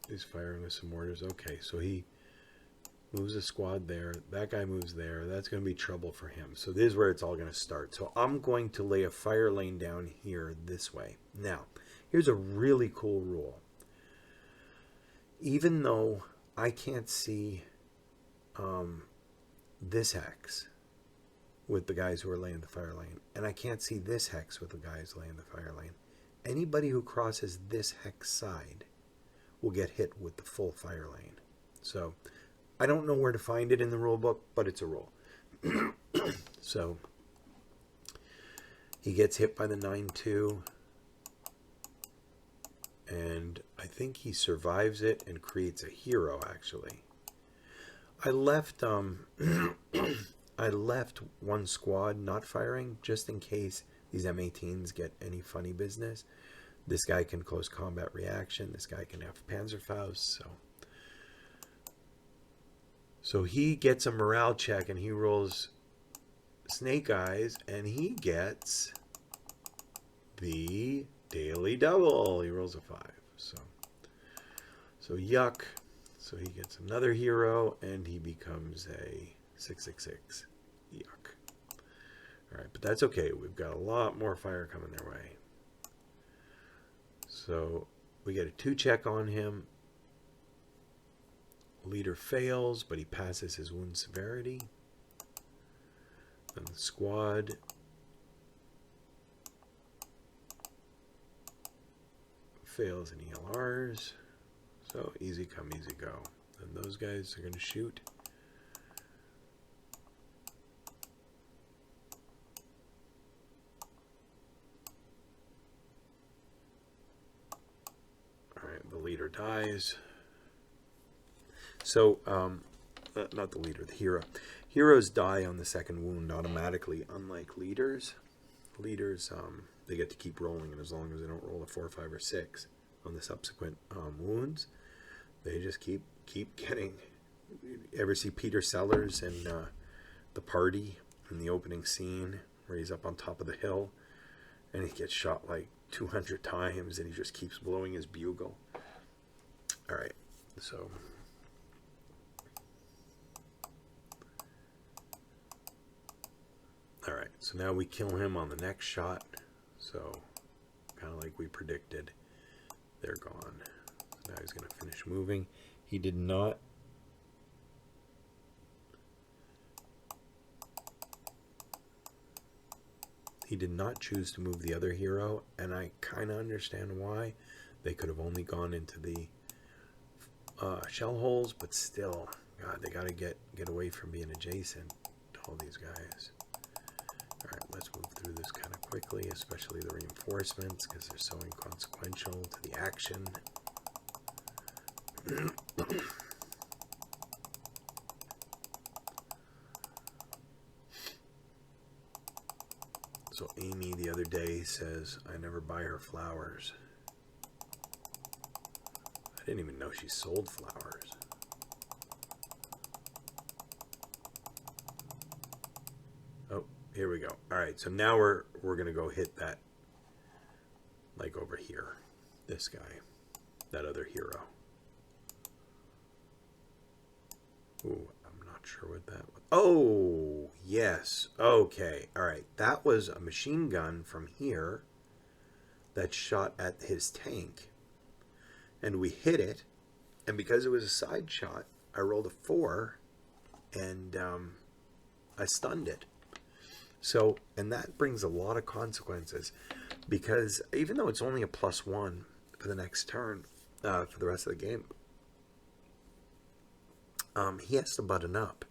he's firing with some mortars. Okay, so he moves a squad there. That guy moves there. That's going to be trouble for him. So this is where it's all going to start. So I'm going to lay a fire lane down here this way. Now, here's a really cool rule. Even though I can't see this hex with the guys who are laying the fire lane, and I can't see this hex with the guys laying the fire lane, anybody who crosses this hex side will get hit with the full fire lane. So I don't know where to find it in the rule book, but it's a rule. So he gets hit by the 9-2, and I think he survives it and creates a hero, actually. I left I left one squad not firing just in case these M18s get any funny business. This guy can close combat reaction. This guy can have Panzerfaust. So he gets a morale check and he rolls Snake Eyes and he gets the daily double. He rolls a 5. So yuck. So he gets another hero and he becomes a 666. Yuck. All right, but that's okay. We've got a lot more fire coming their way. So we get a 2 check on him. Leader fails, but he passes his wound severity. And the squad fails in ELRs. So easy come, easy go. And those guys are going to shoot. All right, the leader dies. So, not the leader, the hero. Heroes die on the second wound automatically, unlike leaders. Leaders, they get to keep rolling, and as long as they don't roll a 4, 5, or 6 on the subsequent wounds, they just keep getting. You ever see Peter Sellers in The Party in the opening scene where he's up on top of the hill and he gets shot like 200 times and he just keeps blowing his bugle? All right, so Alright, so now we kill him on the next shot. So, kind of like we predicted. They're gone. So now he's going to finish moving. He did not. He did not choose to move the other hero, and I kind of understand why. They could have only gone into the shell holes, but still, God, they got to get away from being adjacent to all these guys. Alright, let's move through this kind of quickly, especially the reinforcements, because they're so inconsequential to the action. So Amy the other day says, I never buy her flowers. I didn't even know she sold flowers. Oh, here we go. All right, so now we're going to go hit that, like over here. This guy, that other hero. Ooh, I'm not sure what that was. Oh, yes. Okay. All right. That was a machine gun from here that shot at his tank. And we hit it. And because it was a side shot, I rolled a 4 and I stunned it. So, and that brings a lot of consequences because even though it's only a +1 for the next turn, for the rest of the game, he has to button up.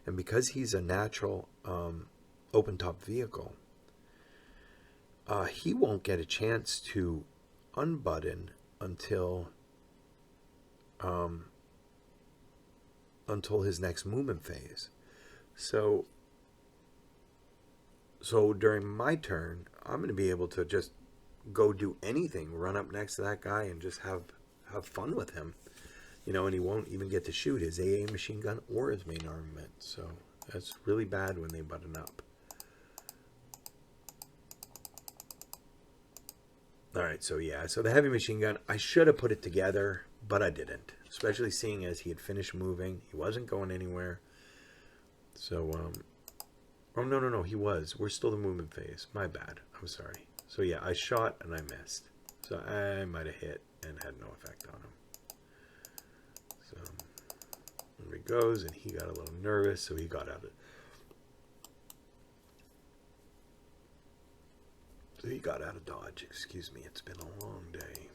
And because he's a natural open top vehicle, he won't get a chance to unbutton until his next movement phase. So during my turn, I'm going to be able to just go do anything, run up next to that guy and just have fun with him. You know, and he won't even get to shoot his AA machine gun or his main armament. So that's really bad when they button up. Alright, so yeah, so the heavy machine gun, I should have put it together, but I didn't. Especially seeing as he had finished moving. He wasn't going anywhere. So, oh, no, he was. We're still in the movement phase. My bad. I'm sorry. So yeah, I shot and I missed. So I might have hit and had no effect on him. So there he goes, and he got a little nervous, so he got out of. So he got out of dodge. Excuse me. It's been a long day.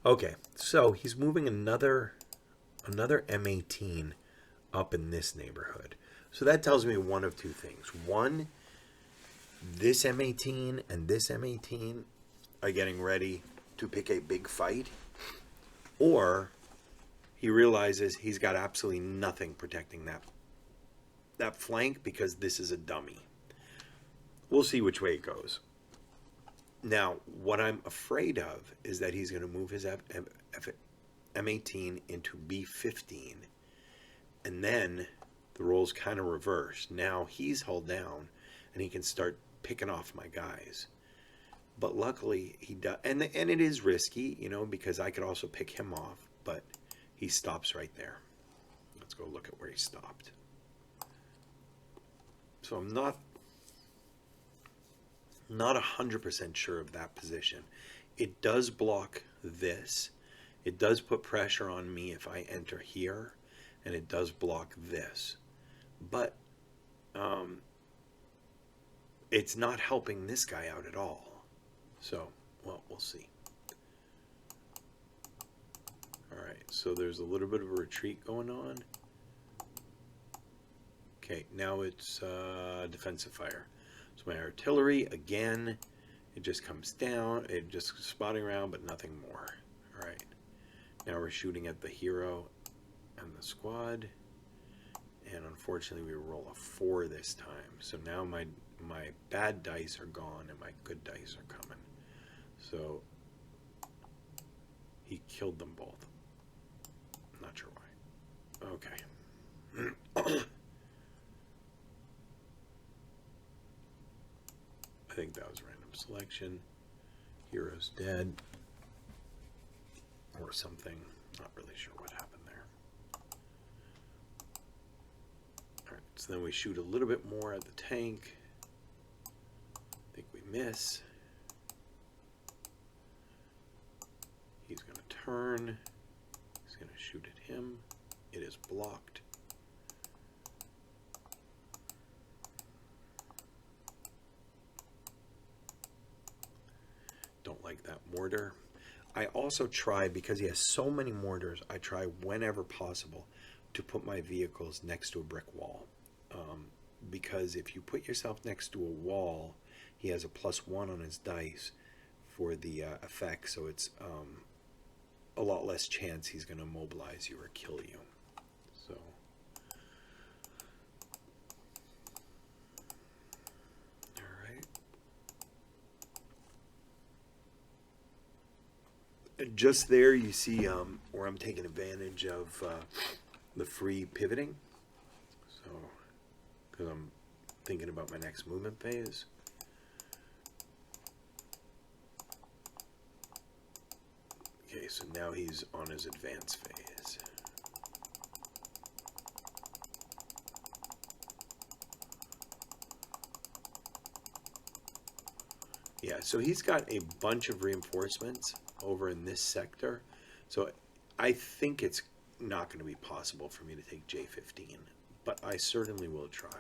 Okay, so he's moving another M18 up in this neighborhood. So that tells me one of two things. One, this M18 and this M18 are getting ready to pick a big fight, or he realizes he's got absolutely nothing protecting that flank because this is a dummy. We'll see which way it goes. Now, what I'm afraid of is that he's going to move his M18 into B15, and then the roles kind of reverse. Now he's held down, and he can start picking off my guys. But luckily, he does, and it is risky, you know, because I could also pick him off, but he stops right there. Let's go look at where he stopped. So I'm not 100% sure of that position. It does block this. It does put pressure on me if I enter here, and it does block this. But it's not helping this guy out at all. So, well, we'll see. Alright, so there's a little bit of a retreat going on. Okay, now it's defensive fire. So my artillery, again, it just comes down. It just spotting around, but nothing more. Alright, now we're shooting at the hero and the squad. And unfortunately, we roll a 4 this time. So now my bad dice are gone and my good dice are coming. So he killed them both. I'm not sure why. Okay. I think that was random selection. Hero's dead. Or something. Not really sure what happened there. All right, so then we shoot a little bit more at the tank. I think we miss. He's going to turn. He's going to shoot at him. It is blocked. Don't like that mortar. I also try, because he has so many mortars, I try whenever possible to put my vehicles next to a brick wall. Because if you put yourself next to a wall, he has a +1 on his dice for the effect, so it's a lot less chance he's going to immobilize you or kill you. So, all right. Just there you see where I'm taking advantage of the free pivoting. So, because I'm thinking about my next movement phase. Okay, so now he's on his advance phase. Yeah, so he's got a bunch of reinforcements over in this sector. So I think it's not going to be possible for me to take J15, but I certainly will try.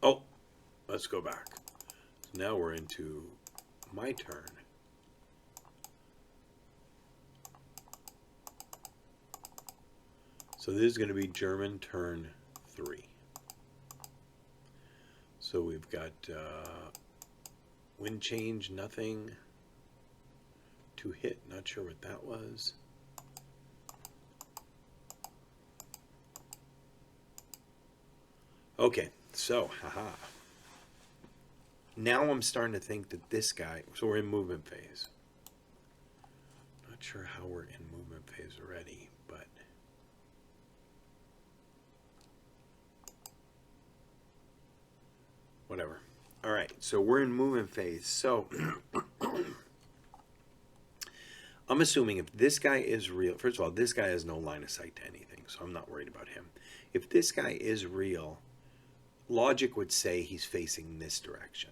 Oh, let's go back. So now we're into my turn. So this is going to be German turn 3. So we've got wind change, nothing. To hit, not sure what that was. Okay, so, haha. Now I'm starting to think that this guy, so we're in movement phase. Not sure how we're in movement phase already, but whatever. All right, so we're in movement phase. So I'm assuming if this guy is real, first of all, this guy has no line of sight to anything, so I'm not worried about him. If this guy is real, logic would say he's facing this direction.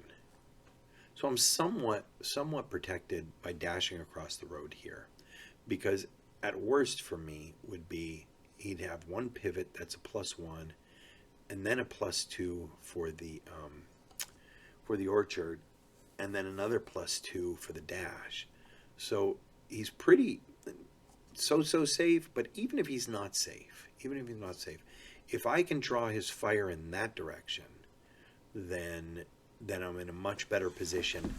So I'm somewhat protected by dashing across the road here, because at worst for me would be he'd have one pivot that's a +1, and then a +2 for the orchard, and then another +2 for the dash. So he's pretty so safe. But even if he's not safe, if I can draw his fire in that direction, then I'm in a much better position.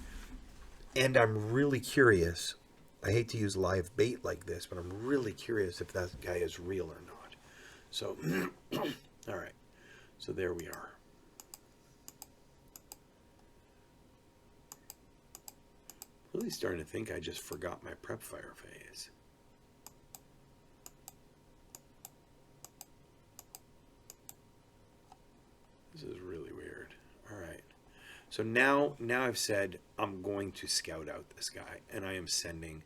And I'm really curious. I hate to use live bait like this, but I'm really curious if that guy is real or not. So, all right. So there we are. Really starting to think I just forgot my prep fire phase. This is really weird. All right. So now I've said I'm going to scout out this guy, and I am sending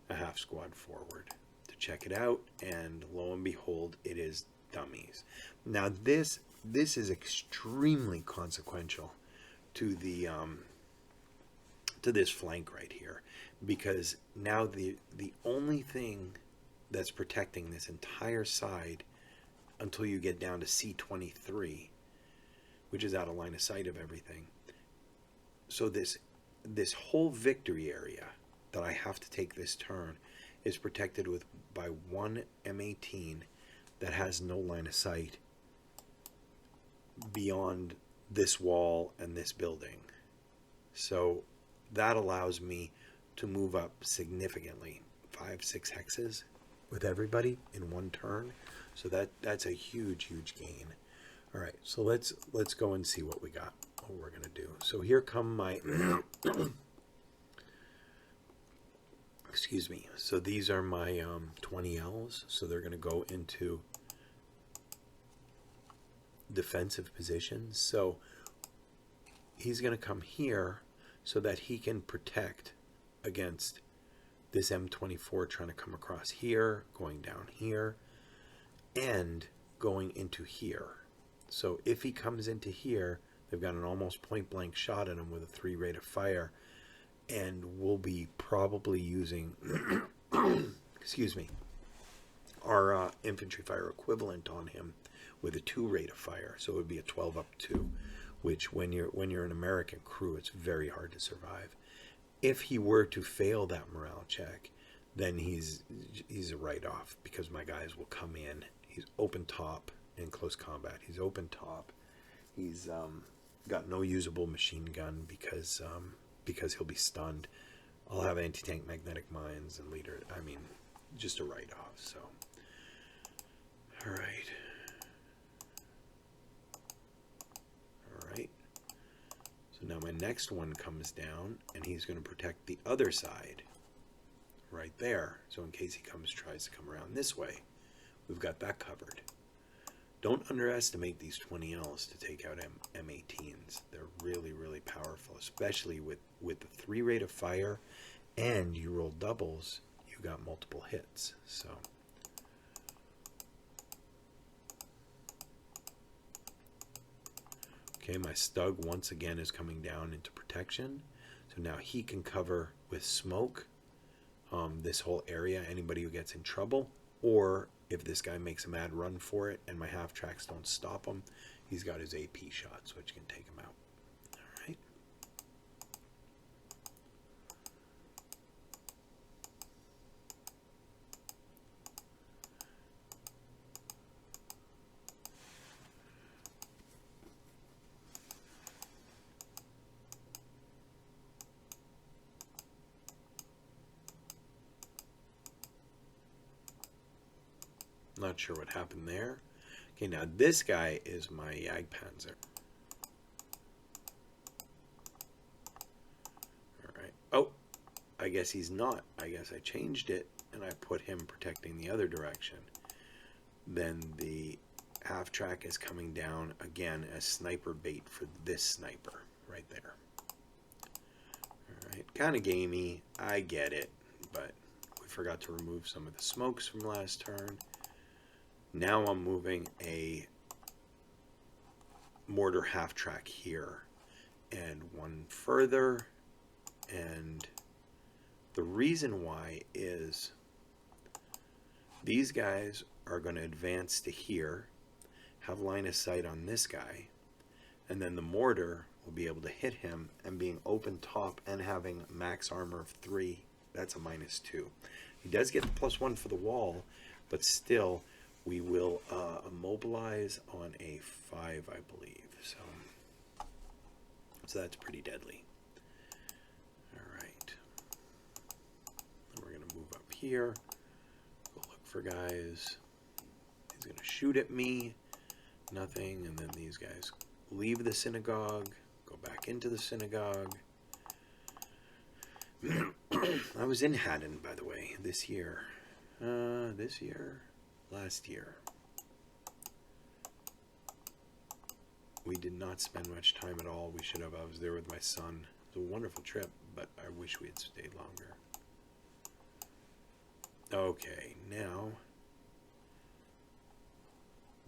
a half squad forward to check it out, and lo and behold, it is dummies. Now this is extremely consequential to the to this flank right here, because now the only thing that's protecting this entire side until you get down to C23, which is out of line of sight of everything. So this whole victory area that I have to take this turn is protected by one M18 that has no line of sight beyond this wall and this building. So that allows me to move up significantly, 5-6 hexes with everybody in one turn. So that's a huge gain. All right, so let's go and see what we got, what we're gonna do. So here come my excuse me. So these are my 20Ls. So they're gonna go into defensive positions. So he's going to come here so that he can protect against this M24 trying to come across here, going down here, and going into here. So if he comes into here, they've got an almost point blank shot at him with a 3 rate of fire, and we'll be probably using excuse me, our infantry fire equivalent on him with a 2 rate of fire. So it would be a 12 up 2, which when you're an American crew, it's very hard to survive. If he were to fail that morale check, then he's a write-off, because my guys will come in. He's open top in close combat. He's open top. He's got no usable machine gun because he'll be stunned. I'll have anti-tank magnetic mines and leader. I mean, just a write-off. So, all right. So now my next one comes down, and he's going to protect the other side right there. So in case he tries to come around this way, we've got that covered. Don't underestimate these 20Ls to take out M18s. They're really, really powerful, especially with the 3 rate of fire, and you roll doubles, you got multiple hits. So okay, my Stug once again is coming down into protection. So now he can cover with smoke this whole area, anybody who gets in trouble. Or if this guy makes a mad run for it and my half tracks don't stop him, he's got his AP shots, which can take him out. All right. Not sure what happened there. Okay, now this guy is my Jagdpanzer. All right. Oh, I guess he's not. I guess I changed it, and I put him protecting the other direction. Then the half track is coming down again as sniper bait for this sniper right there. All right, kind of gamey. I get it, but we forgot to remove some of the smokes from last turn. Now I'm moving a mortar half track here and one further, and the reason why is these guys are going to advance to here, have line of sight on this guy, and then the mortar will be able to hit him, and being open top and having max armor of 3, that's a -2. He does get the +1 for the wall, but still we will immobilize on a 5, I believe. So that's pretty deadly. All right. Then we're going to move up here. Go look for guys. He's going to shoot at me. Nothing. And then these guys leave the synagogue. Go back into the synagogue. I was in Hatten, by the way, this year. Last year. We did not spend much time at all. We should have. I was there with my son. It was a wonderful trip, but I wish we had stayed longer. Okay, now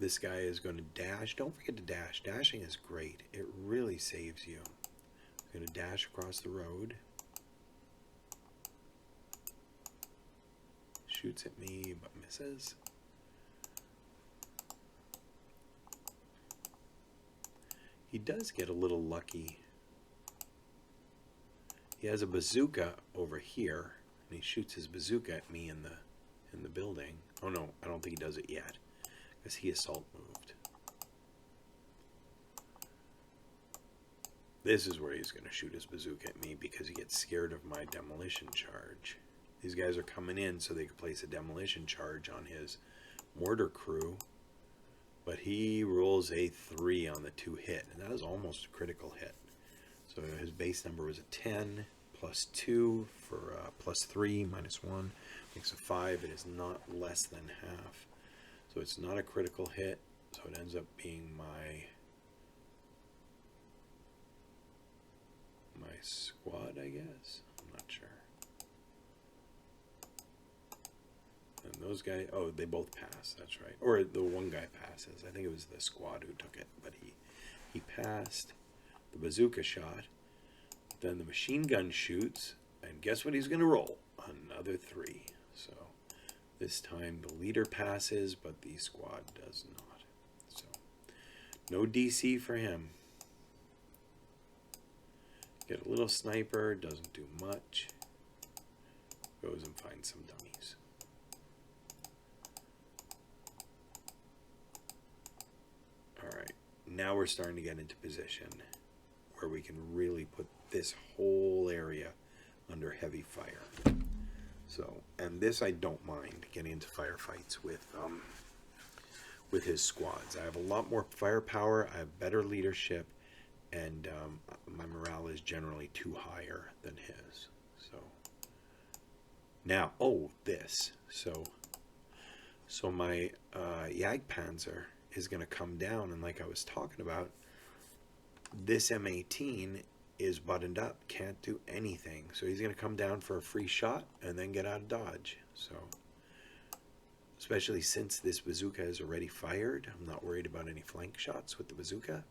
this guy is going to dash. Don't forget to dash. Dashing is great. It really saves you. I'm going to dash across the road. Shoots at me, but misses. He does get a little lucky. He has a bazooka over here, and he shoots his bazooka at me in the building. Oh no, I don't think he does it yet, because he assault moved. This is where he's going to shoot his bazooka at me, because he gets scared of my demolition charge. These guys are coming in so they could place a demolition charge on his mortar crew. But he rolls a 3 on the 2 hit, and that is almost a critical hit. So his base number was a 10, +2 for +3, -1, makes a 5. It is not less than half. So it's not a critical hit. So it ends up being my squad, I guess. I'm not sure. And those guys, oh, they both pass. That's right. Or the one guy passes. I think it was the squad who took it, but he passed the bazooka shot. Then the machine gun shoots, and guess what he's going to roll? Another 3. So this time the leader passes, but the squad does not. So no DC for him. Get a little sniper, doesn't do much. Goes and finds some dummies. Alright, now we're starting to get into position where we can really put this whole area under heavy fire. So, and this I don't mind getting into firefights with his squads. I have a lot more firepower, I have better leadership, and my morale is generally too higher than his. So now, this. So my Jagdpanzer is going to come down, and like I was talking about, this M18 is buttoned up, can't do anything. So he's going to come down for a free shot and then get out of dodge. So, especially since this bazooka is already fired, I'm not worried about any flank shots with the bazooka.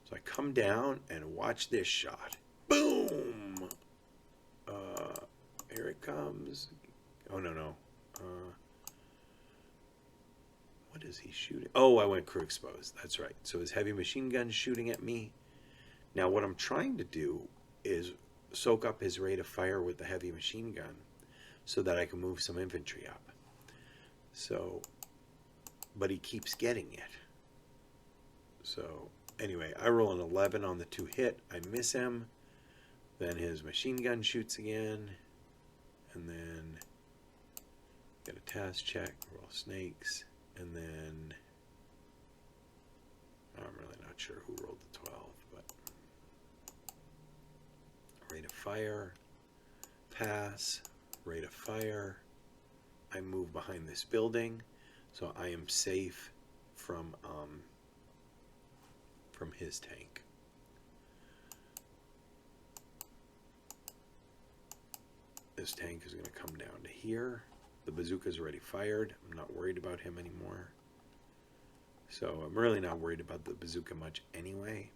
So I come down and watch this shot. Boom! Here it comes. Oh, no. What is he shooting? Oh, I went crew exposed. That's right. So his heavy machine gun shooting at me. Now what I'm trying to do is soak up his rate of fire with the heavy machine gun so that I can move some infantry up. So, but he keeps getting it. So anyway, I roll an 11 on the 2 hit. I miss him. Then his machine gun shoots again. And then get a task check, roll snakes. And then I'm really not sure who rolled the 12, but rate of fire, pass, rate of fire. I move behind this building, so I am safe from his tank. This tank is going to come down to here. The bazooka's already fired. I'm not worried about him anymore. So I'm really not worried about the bazooka much anyway.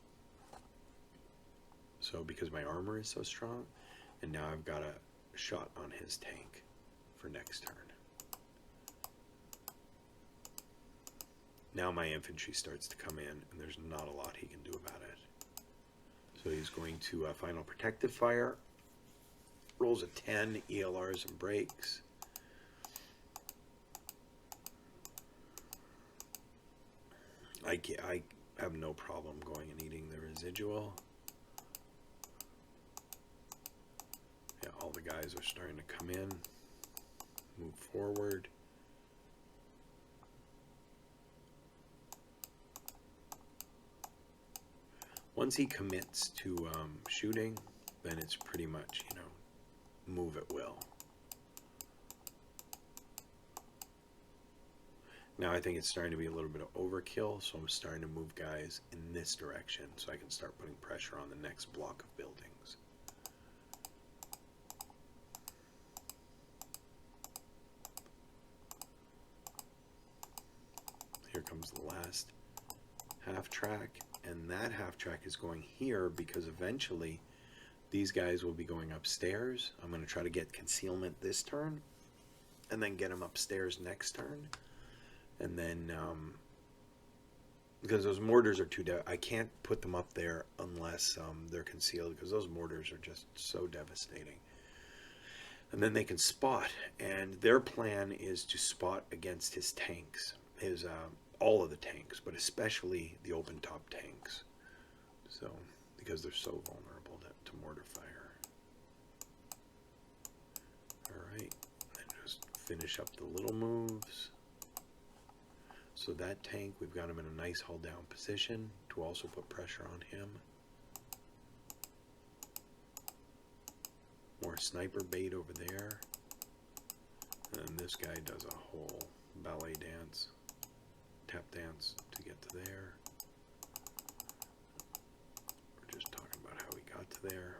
So because my armor is so strong, and now I've got a shot on his tank for next turn. Now my infantry starts to come in, and there's not a lot he can do about it. So he's going to final protective fire. Rolls a 10, ELRs and breaks. I have no problem going and eating the residual. Yeah, all the guys are starting to come in, move forward. Once he commits to shooting, then it's pretty much, move at will. Now I think it's starting to be a little bit of overkill, so I'm starting to move guys in this direction so I can start putting pressure on the next block of buildings. Here comes the last half track, and that half track is going here because eventually these guys will be going upstairs. I'm going to try to get concealment this turn and then get them upstairs next turn. And then, because those mortars are I can't put them up there unless they're concealed, because those mortars are just so devastating. And then they can spot, and their plan is to spot against his tanks, all of the tanks, but especially the open top tanks. So, because they're so vulnerable to mortar fire. All right, and just finish up the little moves. So that tank, we've got him in a nice hull down position to also put pressure on him. More sniper bait over there. And this guy does a whole ballet dance. tap dance to get to there. We're just talking about how we got to there.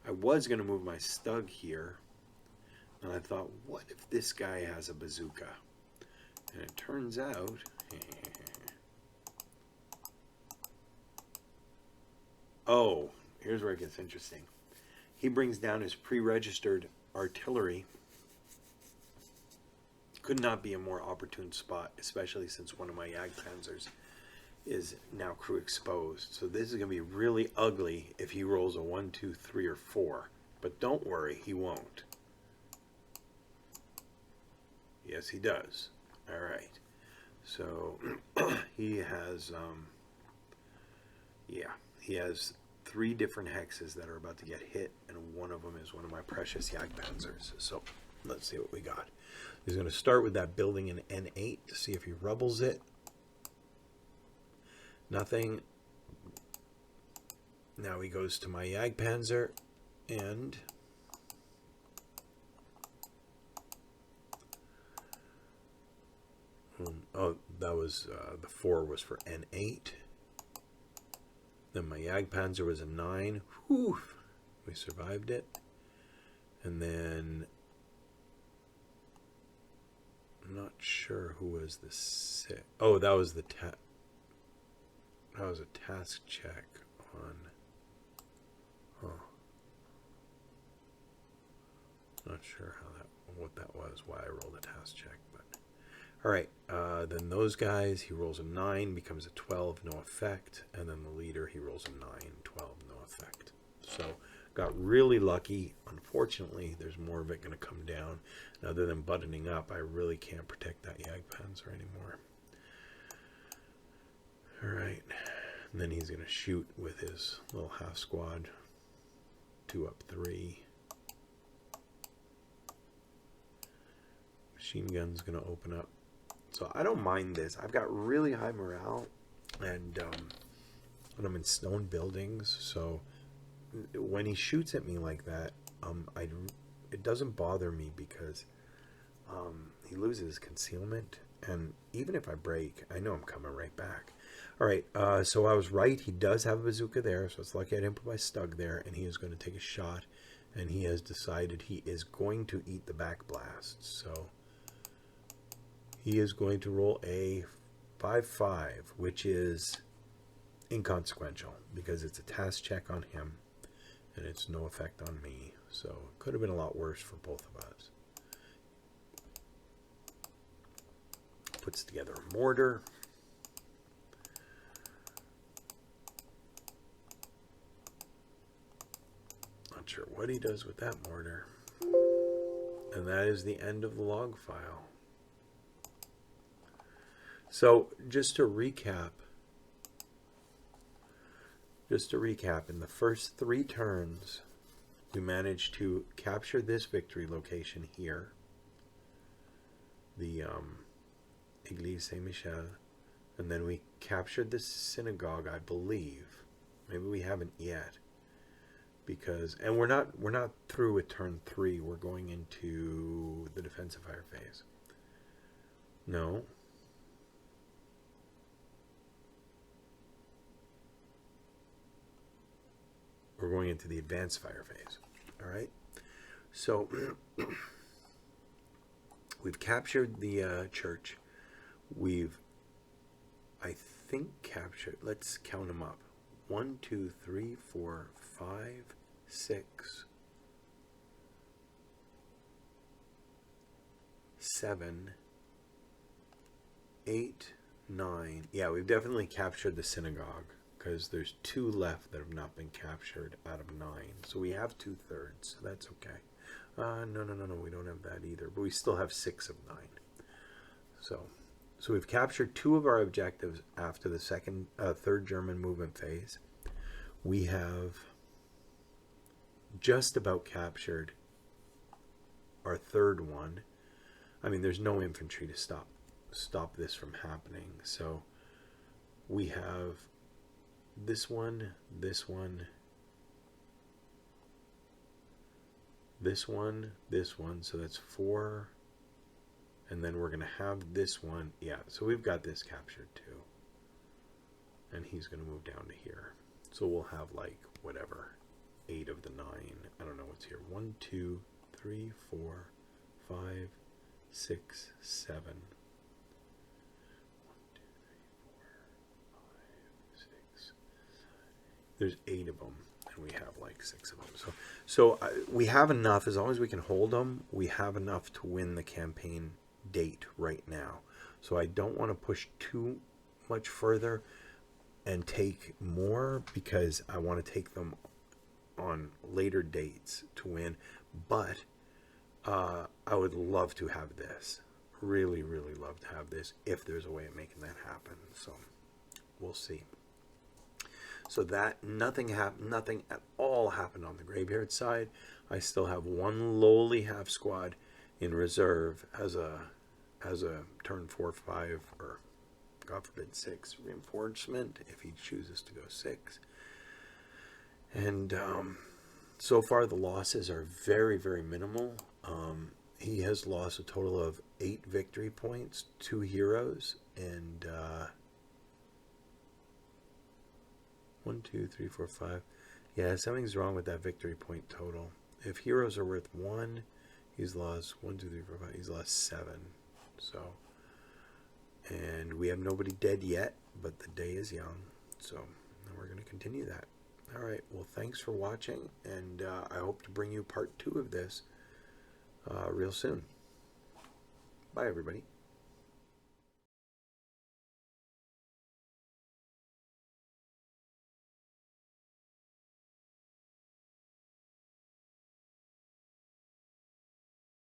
I was going to move my Stug here, and I thought, what if this guy has a bazooka? And it turns out, oh, here's where it gets interesting. He brings down his pre-registered artillery. Could not be a more opportune spot, especially since one of my Jagdpanzers is now crew exposed. So this is going to be really ugly if he rolls a 1, 2, 3, or 4. But don't worry, he won't. Yes, he does. All right. So he has, he has 3 different hexes that are about to get hit, and one of them is one of my precious Jagdpanzers. So let's see what we got. He's going to start with that building in N8 to see if he rubbles it. Nothing. Now he goes to my Jagdpanzer, and oh, that was the 4 was for N8. Then my Jagdpanzer was a 9. Whew, we survived it. And then I'm not sure who was the 6. Oh, that was the that was a task check on. Oh, not sure what that was. Why I rolled a task check, but all right. Then those guys, he rolls a 9, becomes a 12, no effect, and then the leader, he rolls a 9, 12, no effect. So got really lucky. Unfortunately, there's more of it going to come down. And other than buttoning up, I really can't protect that Jagdpanzer anymore. All right. And then he's going to shoot with his little half squad. 2 up 3. Machine gun's going to open up. So I don't mind this. I've got really high morale, and I'm in stone buildings. So when he shoots at me like that, it doesn't bother me because he loses concealment, and even if I break, I know I'm coming right back. All right, so I was right. He does have a bazooka there, so it's lucky I didn't put my Stug there, and he is going to take a shot, and he has decided he is going to eat the back blast. So he is going to roll a 5-5, which is inconsequential because it's a task check on him, and it's no effect on me. So it could have been a lot worse for both of us. Puts together a mortar. Not sure what he does with that mortar. And that is the end of the log file. So just to recap, in the first 3 turns, we managed to capture this victory location here, the Église Saint-Michel, and then we captured the synagogue, I believe. Maybe we haven't yet, because we're not through with turn 3. We're going into the defensive fire phase. No. We're going into the advanced fire phase. All right. So we've captured the church. We've, I think, captured. Let's count them up. 1, 2, 3, 4, 5, 6, 7, 8, 9. Yeah, we've definitely captured the synagogue, because there's 2 left that have not been captured out of 9. So we have 2/3, so that's okay. No, we don't have that either, but we still have 6 of 9. So we've captured 2 of our objectives after the third German movement phase. We have just about captured our 3rd one. I mean, there's no infantry to stop this from happening. So we have this one, this one, this one, this one. So that's 4 And then we're going to have this one. Yeah, so we've got this captured too. And he's going to move down to here. So we'll have like, whatever, 8 of the 9. I don't know what's here. 1, 2, 3, 4, 5, 6, 7. 1, 2, 3, 4, 5, 6. There's 8 of them. And we have like 6 of them. So we have enough. As long as we can hold them, we have enough to win the campaign date right now. So I don't want to push too much further and take more, because I want to take them on later dates to win. But I would love to have this. Really, really love to have this if there's a way of making that happen. So we'll see. So that nothing at all happened on the Greybeard side. I still have one lowly half squad in reserve as a turn 4, 5, or God forbid 6 reinforcement if he chooses to go 6. And so far the losses are very, very minimal. He has lost a total of 8 victory points, 2 heroes, and 1, 2, 3, 4, 5. Yeah, something's wrong with that victory point total. If heroes are worth 1, he's lost 1, 2, 3, 4, 5. He's lost 7. So, and we have nobody dead yet, but the day is young. So, we're going to continue that. All right. Well, thanks for watching, and I hope to bring you part 2 of this real soon. Bye, everybody.